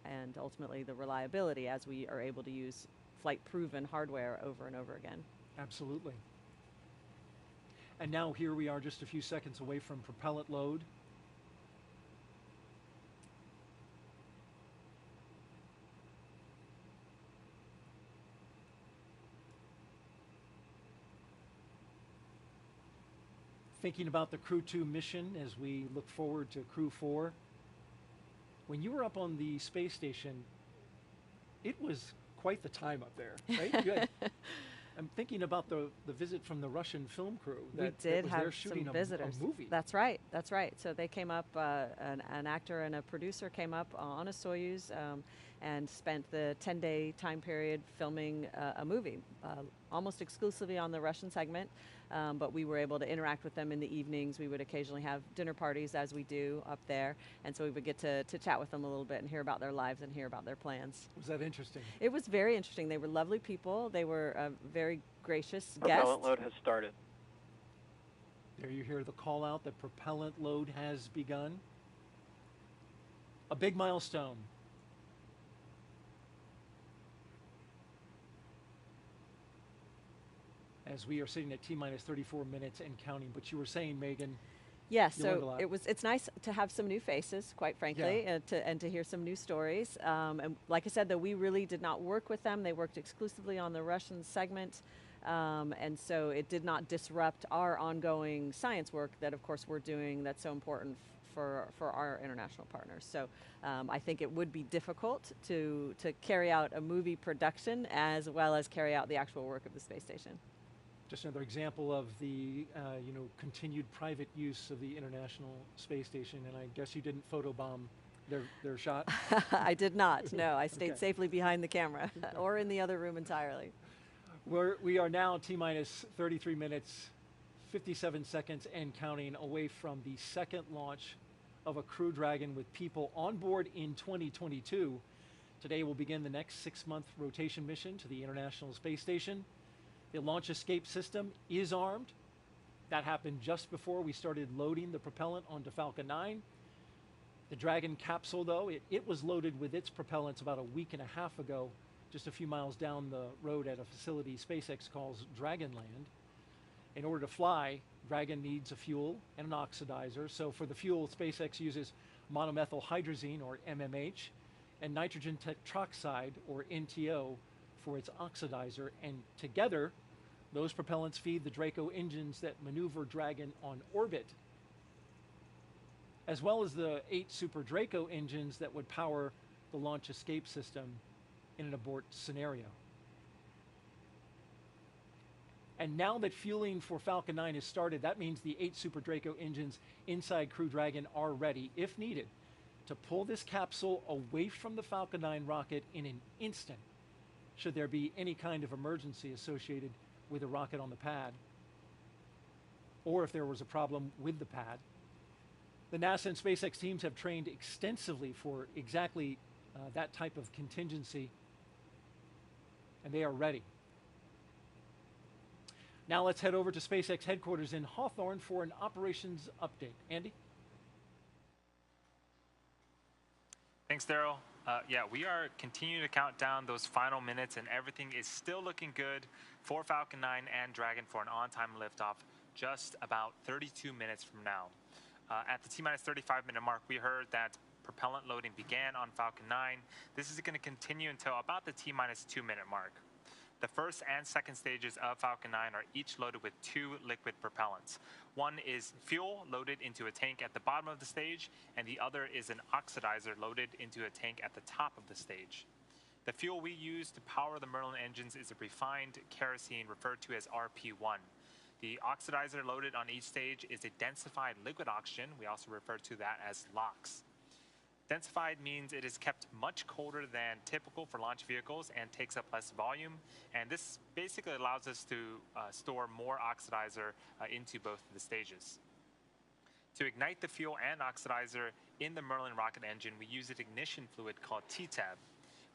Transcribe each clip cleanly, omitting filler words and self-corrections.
and ultimately the reliability as we are able to use flight-proven hardware over and over again. Absolutely. And now here we are just a few seconds away from propellant load. Thinking about the Crew-2 mission as we look forward to Crew-4. When you were up on the space station, it was quite the time up there, right? I'm thinking about the visit from the Russian film crew that was there shooting visitors. A movie. That's right, that's right. So they came up, an actor and a producer came up on a Soyuz and spent the 10-day time period filming a movie, almost exclusively on the Russian segment, but we were able to interact with them in the evenings. We would occasionally have dinner parties as we do up there, and so we would get to chat with them a little bit and hear about their lives and hear about their plans. Was that interesting? It was very interesting. They were lovely people. They were very gracious guests. Propellant load has started. There you hear the call out that propellant load has begun. A big milestone. As we are sitting at T-minus 34 minutes and counting, but you were saying, Megan. Yeah, so it's nice to have some new faces, quite frankly, yeah. and to hear some new stories. And like I said, though, we really did not work with them. They worked exclusively on the Russian segment. And so it did not disrupt our ongoing science work that, of course, we're doing that's so important for our international partners. So I think it would be difficult to carry out a movie production as well as carry out the actual work of the space station. Just another example of the continued private use of the International Space Station, and I guess you didn't photobomb their shot? I did not, no. I stayed okay. safely behind the camera or in the other room entirely. We are now T-minus 33 minutes, 57 seconds and counting away from the second launch of a Crew Dragon with people on board in 2022. Today will begin the next 6-month rotation mission to the International Space Station. The launch escape system is armed. That happened just before we started loading the propellant onto Falcon 9. The Dragon capsule, though, it was loaded with its propellants about a week and a half ago, just a few miles down the road at a facility SpaceX calls Dragonland. In order to fly, Dragon needs a fuel and an oxidizer. So for the fuel, SpaceX uses monomethyl hydrazine, or MMH, and nitrogen tetroxide, or NTO, for its oxidizer, and together, those propellants feed the Draco engines that maneuver Dragon on orbit, as well as the 8 Super Draco engines that would power the launch escape system in an abort scenario. And now that fueling for Falcon 9 has started, that means the 8 Super Draco engines inside Crew Dragon are ready, if needed, to pull this capsule away from the Falcon 9 rocket in an instant, should there be any kind of emergency associated with a rocket on the pad, or if there was a problem with the pad. The NASA and SpaceX teams have trained extensively for exactly that type of contingency, and they are ready. Now let's head over to SpaceX headquarters in Hawthorne for an operations update. Andy? Thanks, Daryl. Yeah, we are continuing to count down those final minutes, and everything is still looking good for Falcon 9 and Dragon for an on-time liftoff just about 32 minutes from now. At the T-minus 35-minute mark, we heard that propellant loading began on Falcon 9. This is going to continue until about the T-minus 2-minute mark. The first and second stages of Falcon 9 are each loaded with 2 liquid propellants. One is fuel loaded into a tank at the bottom of the stage, and the other is an oxidizer loaded into a tank at the top of the stage. The fuel we use to power the Merlin engines is a refined kerosene referred to as RP1. The oxidizer loaded on each stage is a densified liquid oxygen. We also refer to that as LOX. Densified means it is kept much colder than typical for launch vehicles and takes up less volume, and this basically allows us to store more oxidizer into both of the stages. To ignite the fuel and oxidizer in the Merlin rocket engine, we use an ignition fluid called TTAB.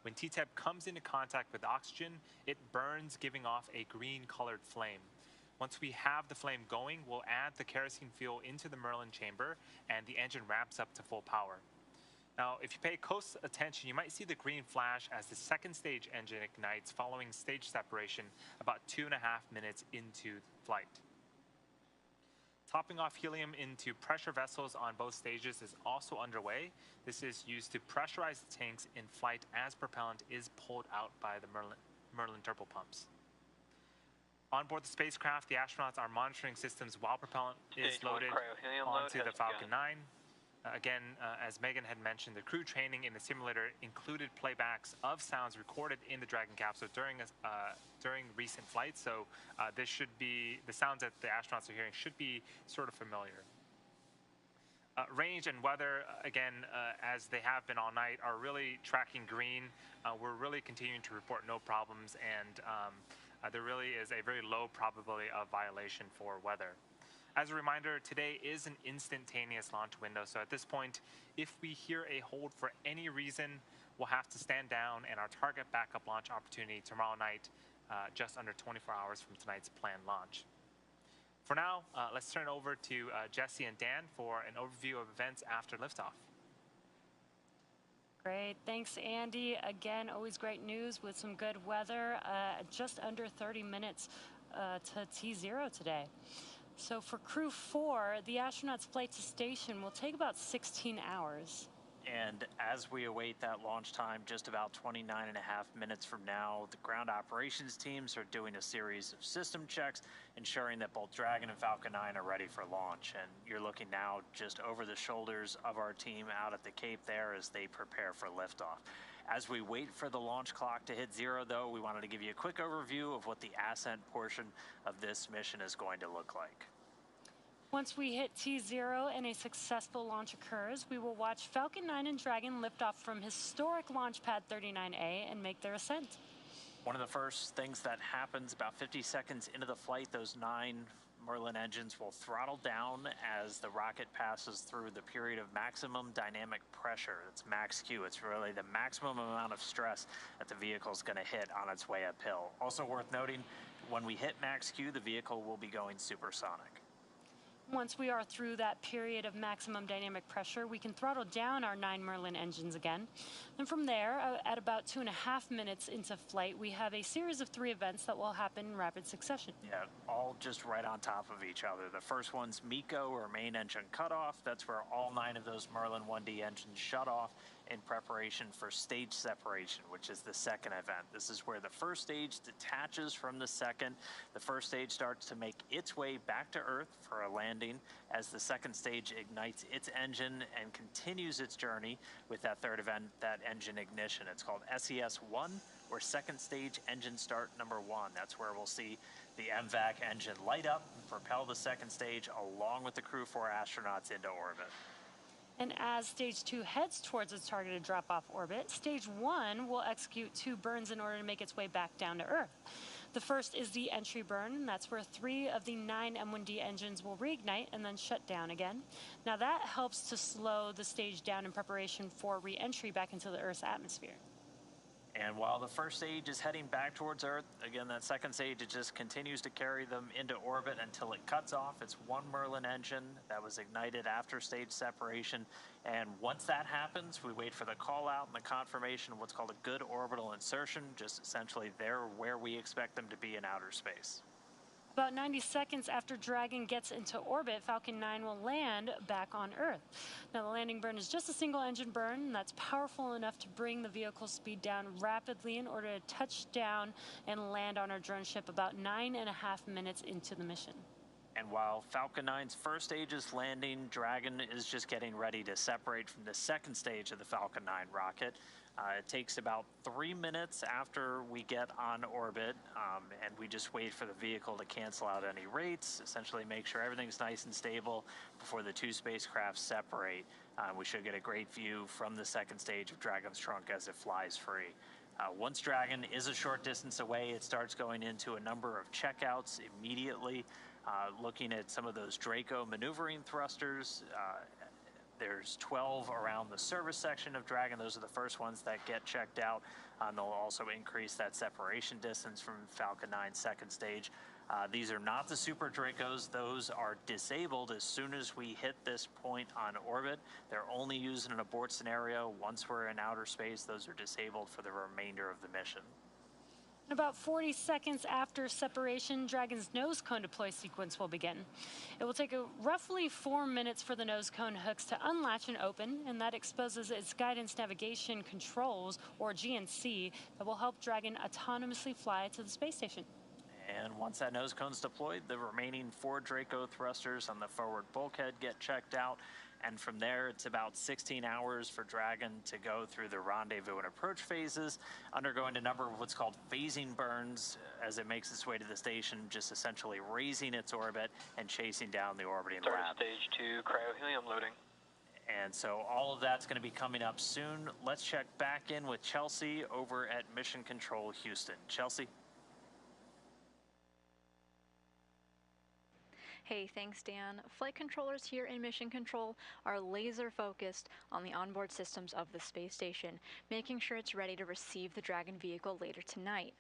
When TTAB comes into contact with oxygen, it burns, giving off a green-colored flame. Once we have the flame going, we'll add the kerosene fuel into the Merlin chamber, and the engine ramps up to full power. Now, if you pay close attention, you might see the green flash as the second stage engine ignites following stage separation about 2.5 minutes into flight. Topping off helium into pressure vessels on both stages is also underway. This is used to pressurize the tanks in flight as propellant is pulled out by the Merlin turbopumps. On board the spacecraft, the astronauts are monitoring systems while propellant is loaded onto the Falcon 9. Again, as Megan had mentioned, the crew training in the simulator included playbacks of sounds recorded in the Dragon capsule during recent flights. So this should be, the sounds that the astronauts are hearing should be sort of familiar. Range and weather, again, as they have been all night, are really tracking green. We're really continuing to report no problems, and there really is a very low probability of violation for weather. As a reminder, today is an instantaneous launch window, so at this point, if we hear a hold for any reason, we'll have to stand down, and our target backup launch opportunity tomorrow night, just under 24 hours from tonight's planned launch. For now, let's turn it over to Jesse and Dan for an overview of events after liftoff. Great, thanks Andy. Again, always great news with some good weather. Just under 30 minutes to T0 today. So for Crew-4, the astronauts' flight to station will take about 16 hours. And as we await that launch time, just about 29.5 minutes from now, the ground operations teams are doing a series of system checks, ensuring that both Dragon and Falcon 9 are ready for launch. And you're looking now just over the shoulders of our team out at the Cape there as they prepare for liftoff. As we wait for the launch clock to hit 0, though, we wanted to give you a quick overview of what the ascent portion of this mission is going to look like. Once we hit T0 and a successful launch occurs, we will watch Falcon 9 and Dragon lift off from historic launch pad 39A and make their ascent. One of the first things that happens about 50 seconds into the flight, those 9 Merlin engines will throttle down as the rocket passes through the period of maximum dynamic pressure. It's max Q. It's really the maximum amount of stress that the vehicle is going to hit on its way uphill. Also worth noting, when we hit max Q, the vehicle will be going supersonic. Once we are through that period of maximum dynamic pressure, we can throttle down our 9 Merlin engines again. And from there, at about 2.5 minutes into flight, we have a series of 3 events that will happen in rapid succession. Yeah, all just right on top of each other. The first one's MECO, or main engine cutoff. That's where all 9 of those Merlin 1D engines shut off in preparation for stage separation, which is the second event. This is where the first stage detaches from the second. The first stage starts to make its way back to Earth for a landing as the second stage ignites its engine and continues its journey with that third event, that engine ignition. It's called SES-1, or second stage engine start number 1. That's where we'll see the MVAC engine light up and propel the second stage along with the Crew-4 astronauts into orbit. And as Stage 2 heads towards its targeted drop-off orbit, Stage 1 will execute 2 burns in order to make its way back down to Earth. The first is the entry burn, and that's where 3 of the 9 M1D engines will reignite and then shut down again. Now that helps to slow the stage down in preparation for re-entry back into the Earth's atmosphere. And while the first stage is heading back towards Earth, again, that second stage, it just continues to carry them into orbit until it cuts off. It's 1 Merlin engine that was ignited after stage separation. And once that happens, we wait for the call out and the confirmation of what's called a good orbital insertion, just essentially they're where we expect them to be in outer space. About 90 seconds after Dragon gets into orbit, Falcon 9 will land back on Earth. Now, the landing burn is just a single engine burn, and that's powerful enough to bring the vehicle's speed down rapidly in order to touch down and land on our drone ship about 9.5 minutes into the mission. And while Falcon 9's first stage is landing, Dragon is just getting ready to separate from the second stage of the Falcon 9 rocket. It takes about 3 minutes after we get on orbit, and we just wait for the vehicle to cancel out any rates, essentially make sure everything's nice and stable before the 2 spacecraft separate. We should get a great view from the second stage of Dragon's trunk as it flies free. Once Dragon is a short distance away, it starts going into a number of checkouts immediately, looking at some of those Draco maneuvering thrusters. There's 12 around the service section of Dragon. Those are the first ones that get checked out. They'll also increase that separation distance from Falcon 9's second stage. These are not the Super Dracos. Those are disabled as soon as we hit this point on orbit. They're only used in an abort scenario. Once we're in outer space, those are disabled for the remainder of the mission. About 40 seconds after separation, Dragon's nose cone deploy sequence will begin. It will take roughly 4 minutes for the nose cone hooks to unlatch and open, and that exposes its guidance navigation controls, or GNC, that will help Dragon autonomously fly to the space station. And once that nose cone's deployed, the remaining 4 Draco thrusters on the forward bulkhead get checked out. And from there, it's about 16 hours for Dragon to go through the rendezvous and approach phases, undergoing a number of what's called phasing burns as it makes its way to the station, just essentially raising its orbit and chasing down the orbiting lab. Stage 2 cryo-helium loading. And so all of that's going to be coming up soon. Let's check back in with Chelsea over at Mission Control Houston. Chelsea? Hey, thanks, Dan. Flight controllers here in Mission Control are laser focused on the onboard systems of the space station, making sure it's ready to receive the Dragon vehicle later tonight.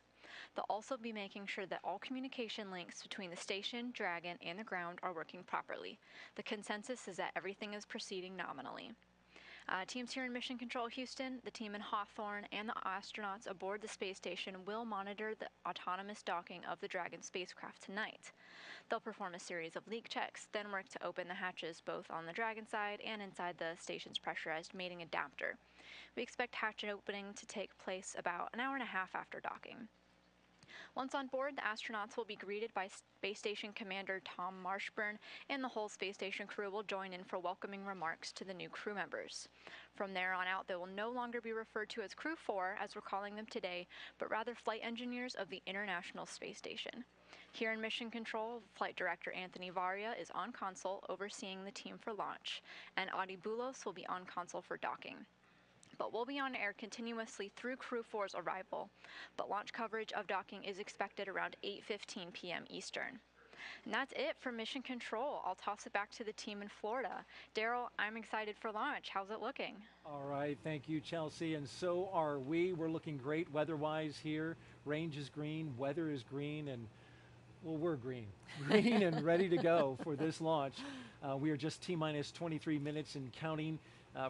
They'll also be making sure that all communication links between the station, Dragon, and the ground are working properly. The consensus is that everything is proceeding nominally. Teams here in Mission Control Houston, the team in Hawthorne, and the astronauts aboard the space station will monitor the autonomous docking of the Dragon spacecraft tonight. They'll perform a series of leak checks, then work to open the hatches both on the Dragon side and inside the station's pressurized mating adapter. We expect hatch opening to take place about an hour and a half after docking. Once on board, the astronauts will be greeted by Space Station Commander Tom Marshburn, and the whole space station crew will join in for welcoming remarks to the new crew members. From there on out, they will no longer be referred to as Crew-4, as we're calling them today, but rather flight engineers of the International Space Station. Here in Mission Control, Flight Director Anthony Varia is on console overseeing the team for launch, and Adi Boulos will be on console for docking. But we'll be on air continuously through Crew-4's arrival, but launch coverage of docking is expected around 8:15 p.m. Eastern. And that's it for Mission Control. I'll toss it back to the team in Florida. Daryl, I'm excited for launch. How's it looking? All right, thank you, Chelsea, and so are we. We're looking great weather-wise here. Range is green, weather is green, and well, we're green and ready to go for this launch. We are just T-minus 23 minutes and counting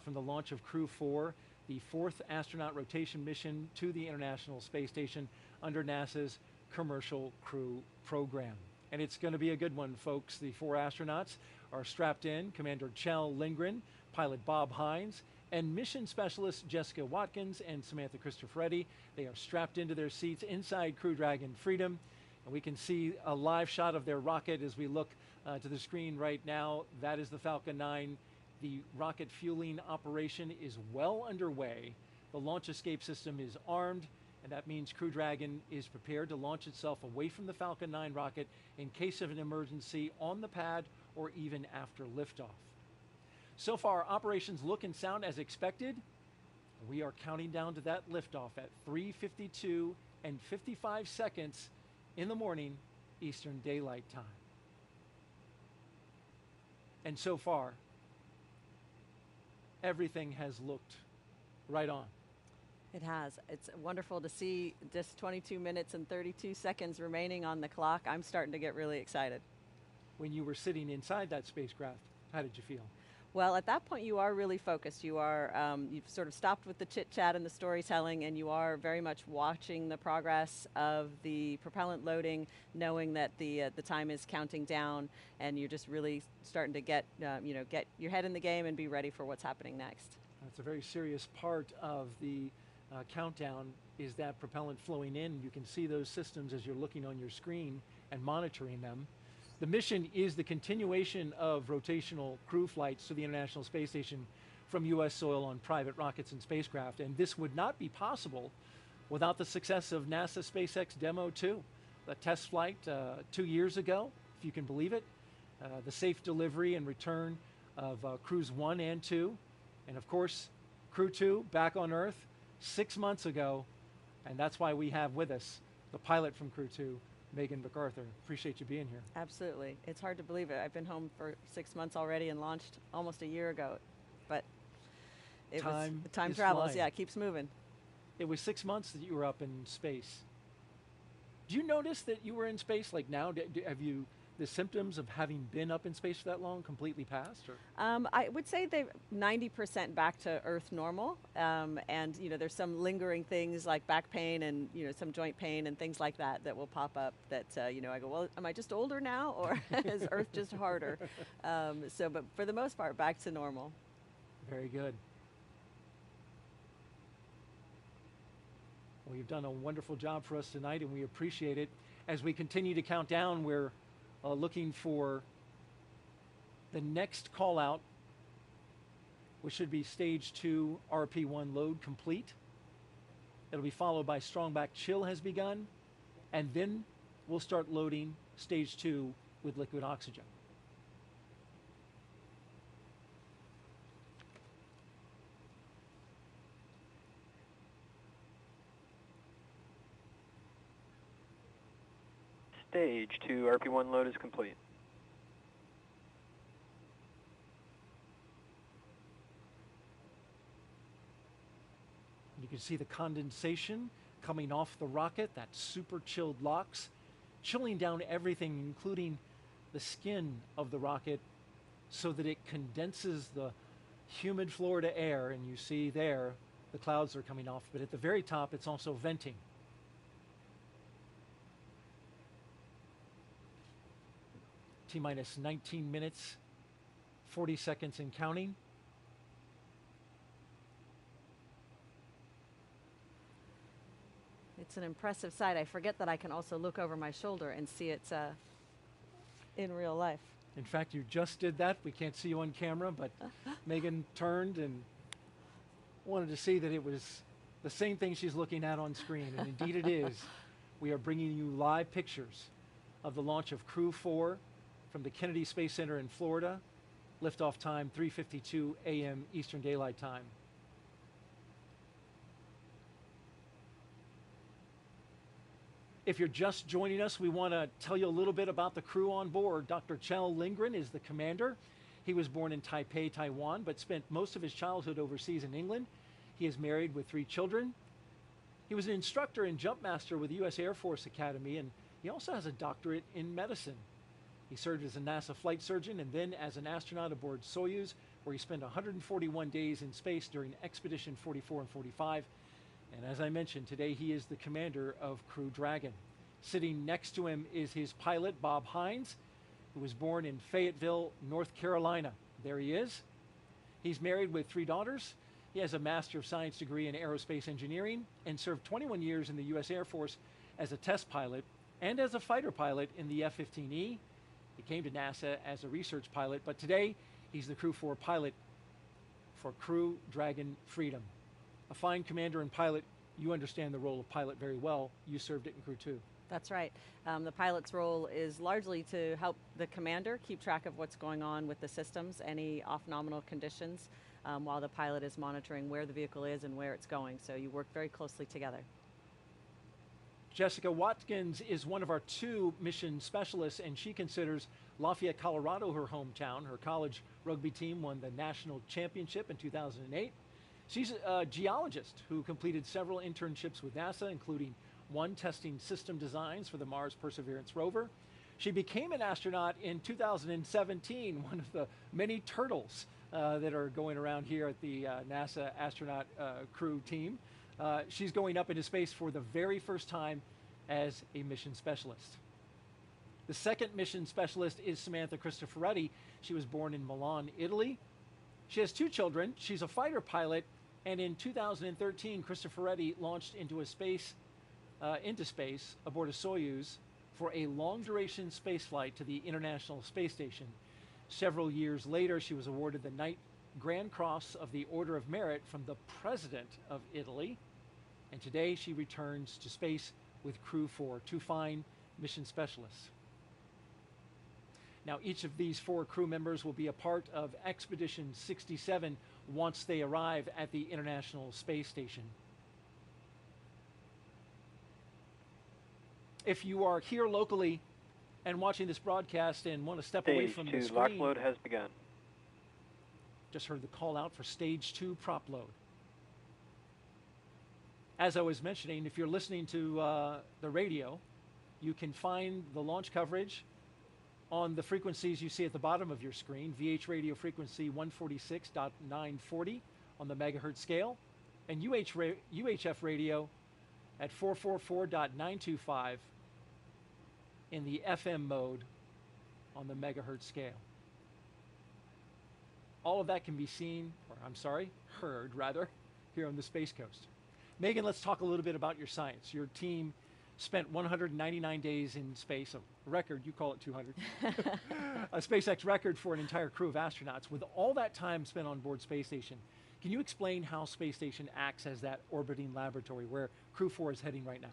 from the launch of Crew-4, the 4th astronaut rotation mission to the International Space Station under NASA's Commercial Crew Program. And it's going to be a good one, folks. The 4 astronauts are strapped in: Commander Kjell Lindgren, pilot Bob Hines, and mission specialists Jessica Watkins and Samantha Cristoforetti. They are strapped into their seats inside Crew Dragon Freedom. And we can see a live shot of their rocket as we look to the screen right now. That is the Falcon 9. The rocket fueling operation is well underway. The launch escape system is armed, and that means Crew Dragon is prepared to launch itself away from the Falcon 9 rocket in case of an emergency on the pad or even after liftoff. So far, operations look and sound as expected. We are counting down to that liftoff at 3:52 and 55 seconds in the morning, Eastern Daylight Time. And so far, everything has looked right on. It has. It's wonderful to see just 22 minutes and 32 seconds remaining on the clock. I'm starting to get really excited. When you were sitting inside that spacecraft, how did you feel? Well, at that point, you are really focused. You are, you've sort of stopped with the chit-chat and the storytelling, and you are very much watching the progress of the propellant loading, knowing that the time is counting down, and you're just really starting to get your head in the game and be ready for what's happening next. That's a very serious part of the countdown, is that propellant flowing in. You can see those systems as you're looking on your screen and monitoring them. The mission is the continuation of rotational crew flights to the International Space Station from U.S. soil on private rockets and spacecraft, and this would not be possible without the success of NASA SpaceX Demo 2, the test flight 2 years ago, if you can believe it, the safe delivery and return of Crews 1 and 2, and of course, Crew 2 back on Earth 6 months ago, and that's why we have with us the pilot from Crew 2, Megan MacArthur. Appreciate you being here. Absolutely. It's hard to believe it. I've been home for 6 months already and launched almost a year ago, but time travels. Flying. Yeah, it keeps moving. It was 6 months that you were up in space. Do you notice that you were in space like now? Have you, the symptoms of having been up in space for that long completely passed? Or? I would say they're 90% back to Earth normal, and there's some lingering things like back pain and some joint pain and things like that that will pop up. That I go, well, am I just older now, or is Earth just harder? But for the most part, back to normal. Very good. Well, you've done a wonderful job for us tonight, and we appreciate it. As we continue to count down, we're looking for the next call out, which should be stage 2 RP1 load complete. It'll be followed by Strongback chill has begun, and then we'll start loading stage 2 with liquid oxygen. Stage 2 RP1 load is complete. You can see the condensation coming off the rocket, that super chilled LOX, chilling down everything, including the skin of the rocket, so that it condenses the humid Florida air, and you see there the clouds are coming off, but at the very top it's also venting. T-minus 19 minutes, 40 seconds and counting. It's an impressive sight. I forget that I can also look over my shoulder and see it in real life. In fact, you just did that. We can't see you on camera, but Megan turned and wanted to see that it was the same thing she's looking at on screen, and indeed it is. We are bringing you live pictures of the launch of Crew-4 from the Kennedy Space Center in Florida. Liftoff time 3:52 a.m. Eastern Daylight Time. If you're just joining us, we want to tell you a little bit about the crew on board. Dr. Kjell Lindgren is the commander. He was born in Taipei, Taiwan, but spent most of his childhood overseas in England. He is married with 3 children. He was an instructor and jump master with the U.S. Air Force Academy, and he also has a doctorate in medicine. He served as a NASA flight surgeon and then as an astronaut aboard Soyuz, where he spent 141 days in space during Expedition 44 and 45. And as I mentioned, today he is the commander of Crew Dragon. Sitting next to him is his pilot, Bob Hines, who was born in Fayetteville, North Carolina. There he is. He's married with 3 daughters. He has a Master of Science degree in aerospace engineering and served 21 years in the U.S. Air Force as a test pilot and as a fighter pilot in the F-15E. He came to NASA as a research pilot, but today he's the Crew-4 pilot for Crew Dragon Freedom. A fine commander and pilot. You understand the role of pilot very well. You served it in Crew-2. That's right. The pilot's role is largely to help the commander keep track of what's going on with the systems, any off-nominal conditions, while the pilot is monitoring where the vehicle is and where it's going. So you work very closely together. Jessica Watkins is one of our 2 mission specialists, and she considers Lafayette, Colorado her hometown. Her college rugby team won the national championship in 2008. She's a geologist who completed several internships with NASA, including one testing system designs for the Mars Perseverance rover. She became an astronaut in 2017, one of the many turtles that are going around here at the NASA astronaut crew team. She's going up into space for the very first time as a mission specialist. The second mission specialist is Samantha Cristoforetti. She was born in Milan, Italy. She has 2 children. She's a fighter pilot, and in 2013, Cristoforetti launched into space aboard a Soyuz for a long-duration space flight to the International Space Station. Several years later, she was awarded the Knight Grand Cross of the Order of Merit from the President of Italy. And today she returns to space with Crew-4, 2 fine mission specialists. Now, each of these 4 crew members will be a part of Expedition 67 once they arrive at the International Space Station. If you are here locally and watching this broadcast and want to step away from the Stage 2 screen, lock load has begun. just heard the call out for stage 2 prop load. As I was mentioning, if you're listening to the radio, You can find the launch coverage on the frequencies you see at the bottom of your screen, VH radio frequency 146.940 on the megahertz scale, and UHF radio at 444.925 in the FM mode on the megahertz scale. All of that can be seen, or I'm sorry, heard rather, here on the Space Coast. Megan, let's talk a little bit about your science. Your team spent 199 days in space, a record, you call it 200, a SpaceX record for an entire crew of astronauts. With all that time spent on board Space Station, can you explain how Space Station acts as that orbiting laboratory where Crew-4 is heading right now?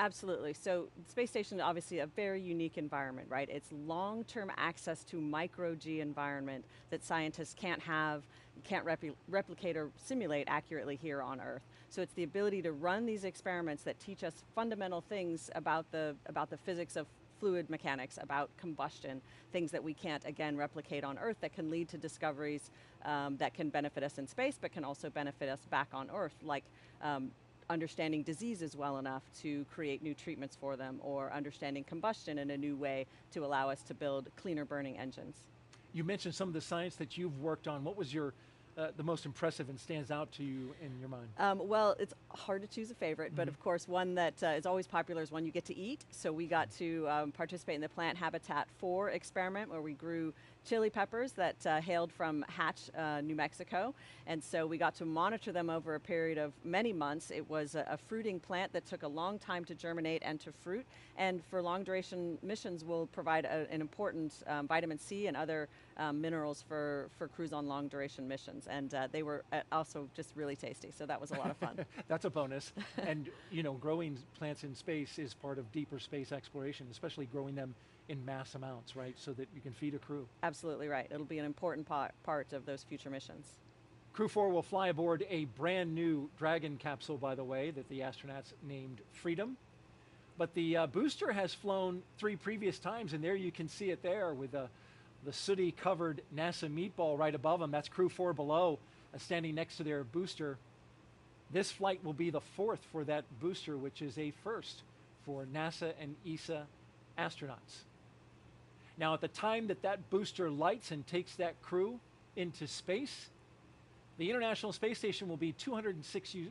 Absolutely. So Space Station is obviously a very unique environment, right? It's long-term access to micro-G environment that scientists can't replicate or simulate accurately here on Earth. So it's the ability to run these experiments that teach us fundamental things about the physics of fluid mechanics, about combustion, things that we can't, again, replicate on Earth that can lead to discoveries that can benefit us in space, but can also benefit us back on Earth, like understanding diseases well enough to create new treatments for them, or understanding combustion in a new way to allow us to build cleaner burning engines. You mentioned some of the science that you've worked on. What was your the most impressive and stands out to you in your mind? Well, it's hard to choose a favorite, but of course one that is always popular is one you get to eat. So we got to participate in the Plant Habitat 4 experiment, where we grew chili peppers that hailed from Hatch, New Mexico. And so we got to monitor them over a period of many months. It was a fruiting plant that took a long time to germinate and to fruit. And for long duration missions, will provide an important vitamin C and other minerals for crews on long duration missions. And they were also just really tasty. So that was a lot of fun. That's a bonus. And you know, growing plants in space is part of deeper space exploration, especially growing them in mass amounts, right? So that you can feed a crew. Absolutely right. It'll be an important part of those future missions. Crew-4 will fly aboard a brand new Dragon capsule, by the way, that the astronauts named Freedom. But the booster has flown 3 previous times, and there you can see it there with the sooty covered NASA meatball right above them. That's Crew-4 below, standing next to their booster. This flight will be the 4th for that booster, which is a first for NASA and ESA astronauts. Now, at the time that booster lights and takes that crew into space, the International Space Station will be 260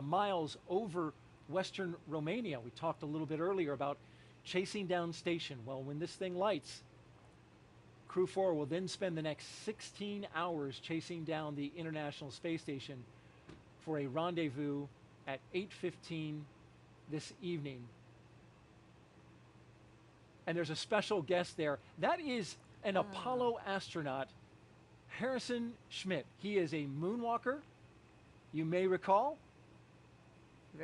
miles over Western Romania. We talked a little bit earlier about chasing down station. Well, when this thing lights, Crew-4 will then spend the next 16 hours chasing down the International Space Station for a rendezvous at 8:15 this evening. And there's a special guest there. That is an Apollo astronaut, Harrison Schmitt. He is a moonwalker, you may recall.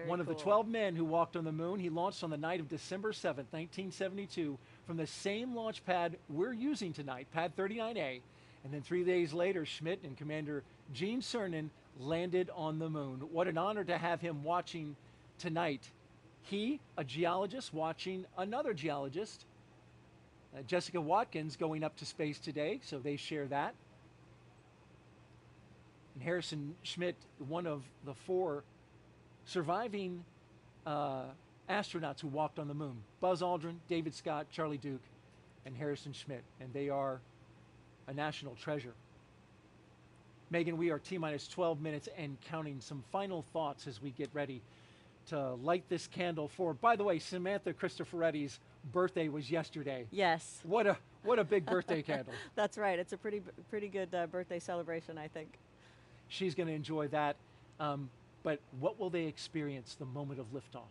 One of the 12 men who walked on the moon. He launched on the night of December 7th, 1972, from the same launch pad we're using tonight, pad 39A. And then 3 days later, Schmitt and Commander Gene Cernan landed on the moon. What an honor to have him watching tonight. He, a geologist, watching another geologist, Jessica Watkins, going up to space today, so they share that. And Harrison Schmitt, one of the 4 surviving astronauts who walked on the moon. Buzz Aldrin, David Scott, Charlie Duke, and Harrison Schmitt. And they are a national treasure. Megan, we are T-minus 12 minutes and counting. Some final thoughts as we get ready to light this candle for, by the way, Samantha Cristoforetti's birthday was yesterday. Yes. What a big birthday candle. That's right. It's a pretty good birthday celebration, I think. She's going to enjoy that. But what will they experience the moment of liftoff?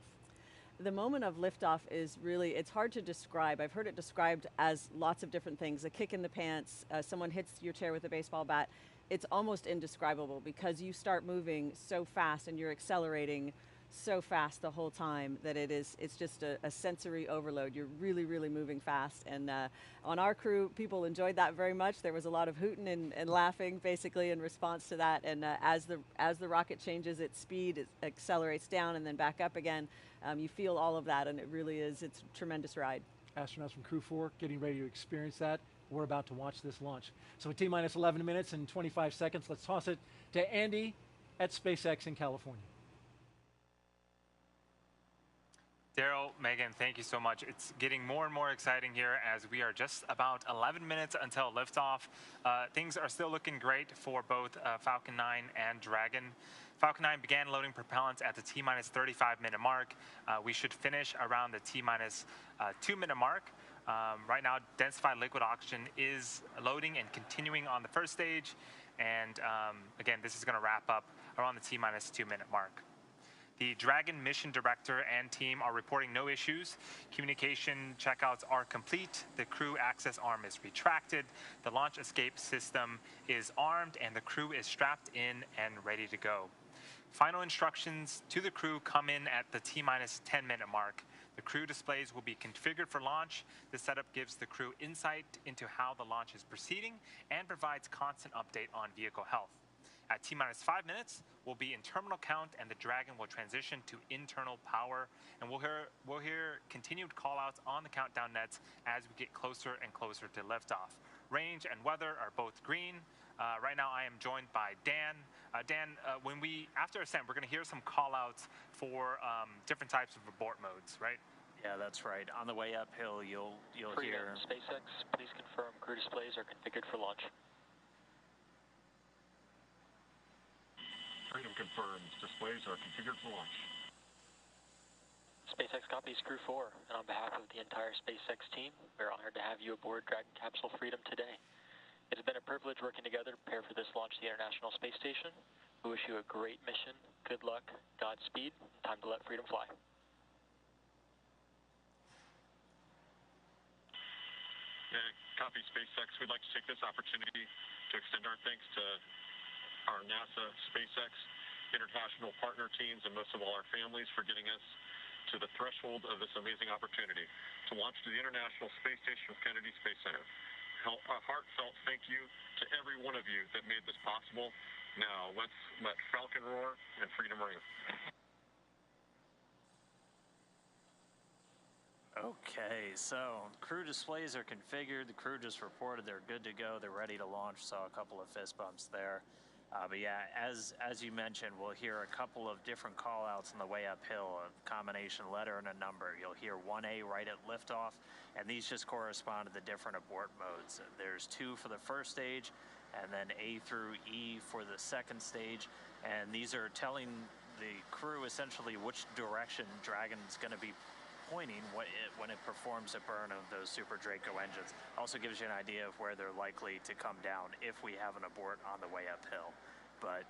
The moment of liftoff is really, it's hard to describe. I've heard it described as lots of different things. A kick in the pants, someone hits your chair with a baseball bat. It's almost indescribable because you start moving so fast and you're accelerating so fast the whole time that it's just a sensory overload. You're really, really moving fast. And on our crew, people enjoyed that very much. There was a lot of hooting and laughing basically in response to that. And as the rocket changes its speed, it accelerates down and then back up again. You feel all of that, and it's a tremendous ride. Astronauts from Crew-4 getting ready to experience that. We're about to watch this launch. So at T-minus 11 minutes and 25 seconds, let's toss it to Andy at SpaceX in California. Daryl, Megan, thank you so much. It's getting more and more exciting here as we are just about 11 minutes until liftoff. Things are still looking great for both Falcon 9 and Dragon. Falcon 9 began loading propellants at the T-minus 35-minute mark. We should finish around the T-minus 2-minute mark. Right now, densified liquid oxygen is loading and continuing on the first stage. And again, this is going to wrap up around the T-minus 2-minute mark. The Dragon mission director and team are reporting no issues. Communication checkouts are complete. The crew access arm is retracted. The launch escape system is armed, and the crew is strapped in and ready to go. Final instructions to the crew come in at the T-minus 10-minute mark. The crew displays will be configured for launch. This setup gives the crew insight into how the launch is proceeding and provides constant update on vehicle health. At T-minus 5 minutes, we'll be in terminal count, and the Dragon will transition to internal power. And we'll hear continued callouts on the countdown nets as we get closer and closer to liftoff. Range and weather are both green. Right now, I am joined by Dan. Dan, after ascent, we're going to hear some callouts for different types of abort modes, right? Yeah, that's right. On the way uphill, you'll hear. SpaceX, please confirm crew displays are configured for launch. Freedom confirms. Displays are configured for launch. SpaceX copies Crew-4, and on behalf of the entire SpaceX team, we're honored to have you aboard Dragon Capsule Freedom today. It has been a privilege working together to prepare for this launch to the International Space Station. We wish you a great mission, good luck, Godspeed, and time to let freedom fly. Copy, SpaceX. We'd like to take this opportunity to extend our thanks to our NASA, SpaceX, international partner teams, and most of all our families for getting us to the threshold of this amazing opportunity to launch to the International Space Station with Kennedy Space Center. A heartfelt thank you to every one of you that made this possible. Now, let's let Falcon roar and freedom ring. Okay, so crew displays are configured. The crew just reported they're good to go. They're ready to launch. Saw a couple of fist bumps there. But yeah, as you mentioned, we'll hear a couple of different call-outs on the way uphill, a combination letter and a number. You'll hear 1A right at liftoff, and these just correspond to the different abort modes. There's 2 for the first stage, and then A through E for the second stage, and these are telling the crew essentially which direction Dragon's going to be pointing when it performs a burn of those Super Draco engines. Also gives you an idea of where they're likely to come down if we have an abort on the way uphill. But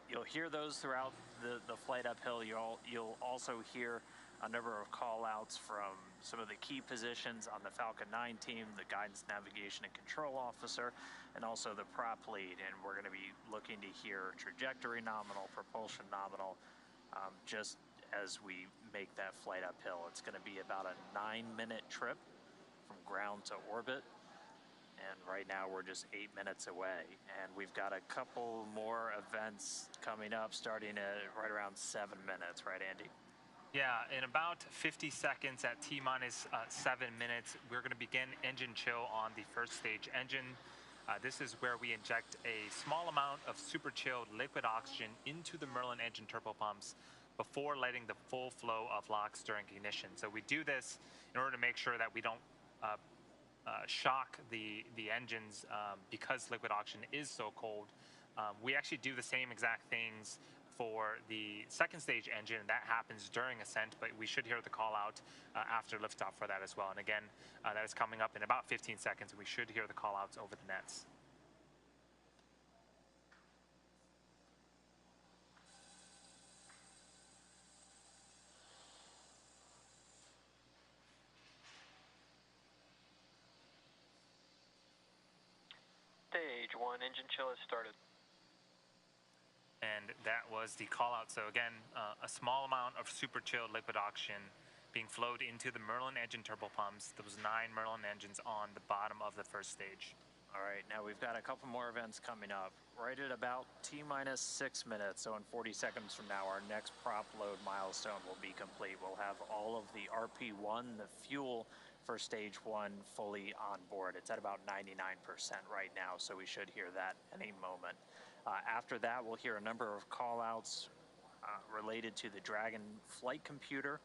you'll hear those throughout the flight uphill. You'll also hear a number of call-outs from some of the key positions on the Falcon 9 team, the guidance, navigation, and control officer, and also the prop lead. And we're going to be looking to hear trajectory nominal, propulsion nominal, just as we make that flight uphill. It's going to be about a 9-minute trip from ground to orbit, and right now we're just 8 minutes away, and we've got a couple more events coming up starting at right around 7 minutes, right, Andy? Yeah, in about 50 seconds at T-minus 7 minutes, we're going to begin engine chill on the first stage engine. This is where we inject a small amount of super chilled liquid oxygen into the Merlin engine turbopumps before letting the full flow of LOX during ignition. So we do this in order to make sure that we don't shock the engines because liquid oxygen is so cold. We actually do the same exact things for the second stage engine, and that happens during ascent, but we should hear the call out after liftoff for that as well. And again, that is coming up in about 15 seconds, and we should hear the call outs over the nets. Stage 1 engine chill has started. And that was the call out. So again, a small amount of super chilled liquid oxygen being flowed into the Merlin engine turbopumps. Those 9 Merlin engines on the bottom of the first stage. All right, now we've got a couple more events coming up. Right at about T-minus 6 minutes, so in 40 seconds from now, our next prop load milestone will be complete. We'll have all of the RP1, the fuel for stage 1, fully on board. It's at about 99% right now, so we should hear that any moment. After that, we'll hear a number of call-outs related to the Dragon flight computer.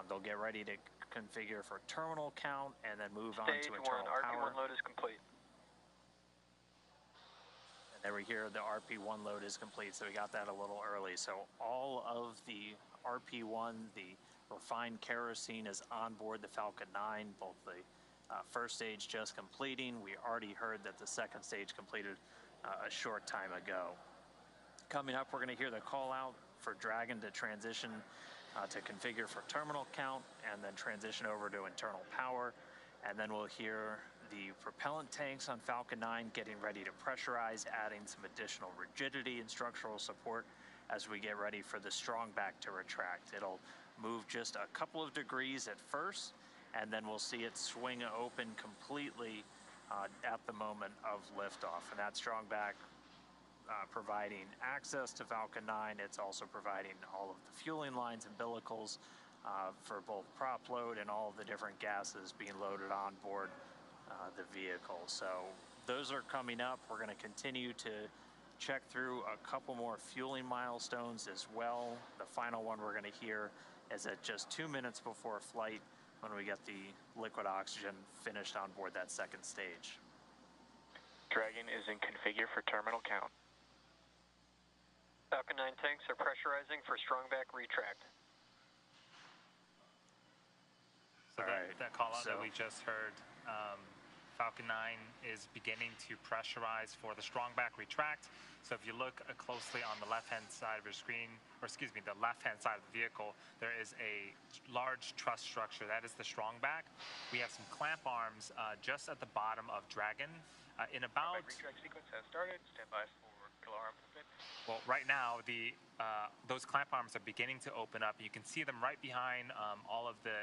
They'll get ready to configure for terminal count and then move on Stage to 1, internal power. RP1 load is complete. And there we hear the RP1 load is complete, so we got that a little early. So all of the RP1, the refined kerosene, is on board the Falcon 9, both the first stage just completing. We already heard that the second stage completed a short time ago. Coming up, we're going to hear the call out for Dragon to transition to configure for terminal count and then transition over to internal power. And then we'll hear the propellant tanks on Falcon 9 getting ready to pressurize, adding some additional rigidity and structural support as we get ready for the Strongback to retract. It'll move just a couple of degrees at first, and then we'll see it swing open completely at the moment of liftoff. And that Strongback providing access to Falcon 9. It's also providing all of the fueling lines and umbilicals for both prop load and all of the different gases being loaded on board the vehicle. So those are coming up. We're going to continue to check through a couple more fueling milestones as well. The final one we're going to hear is at just 2 minutes before flight when we get the liquid oxygen finished on board that second stage. Dragon is in configure for terminal count. Falcon 9 tanks are pressurizing for Strongback retract. So that call out that we just heard, Falcon 9 is beginning to pressurize for the Strongback retract. So if you look closely on the left-hand side of your screen, or excuse me, the left-hand side of the vehicle, there is a large truss structure. That is the Strongback. We have some clamp arms just at the bottom of Dragon. In about... Retract sequence has started. Stand by for kiloarm movement. Well, right now, those clamp arms are beginning to open up. You can see them right behind all of the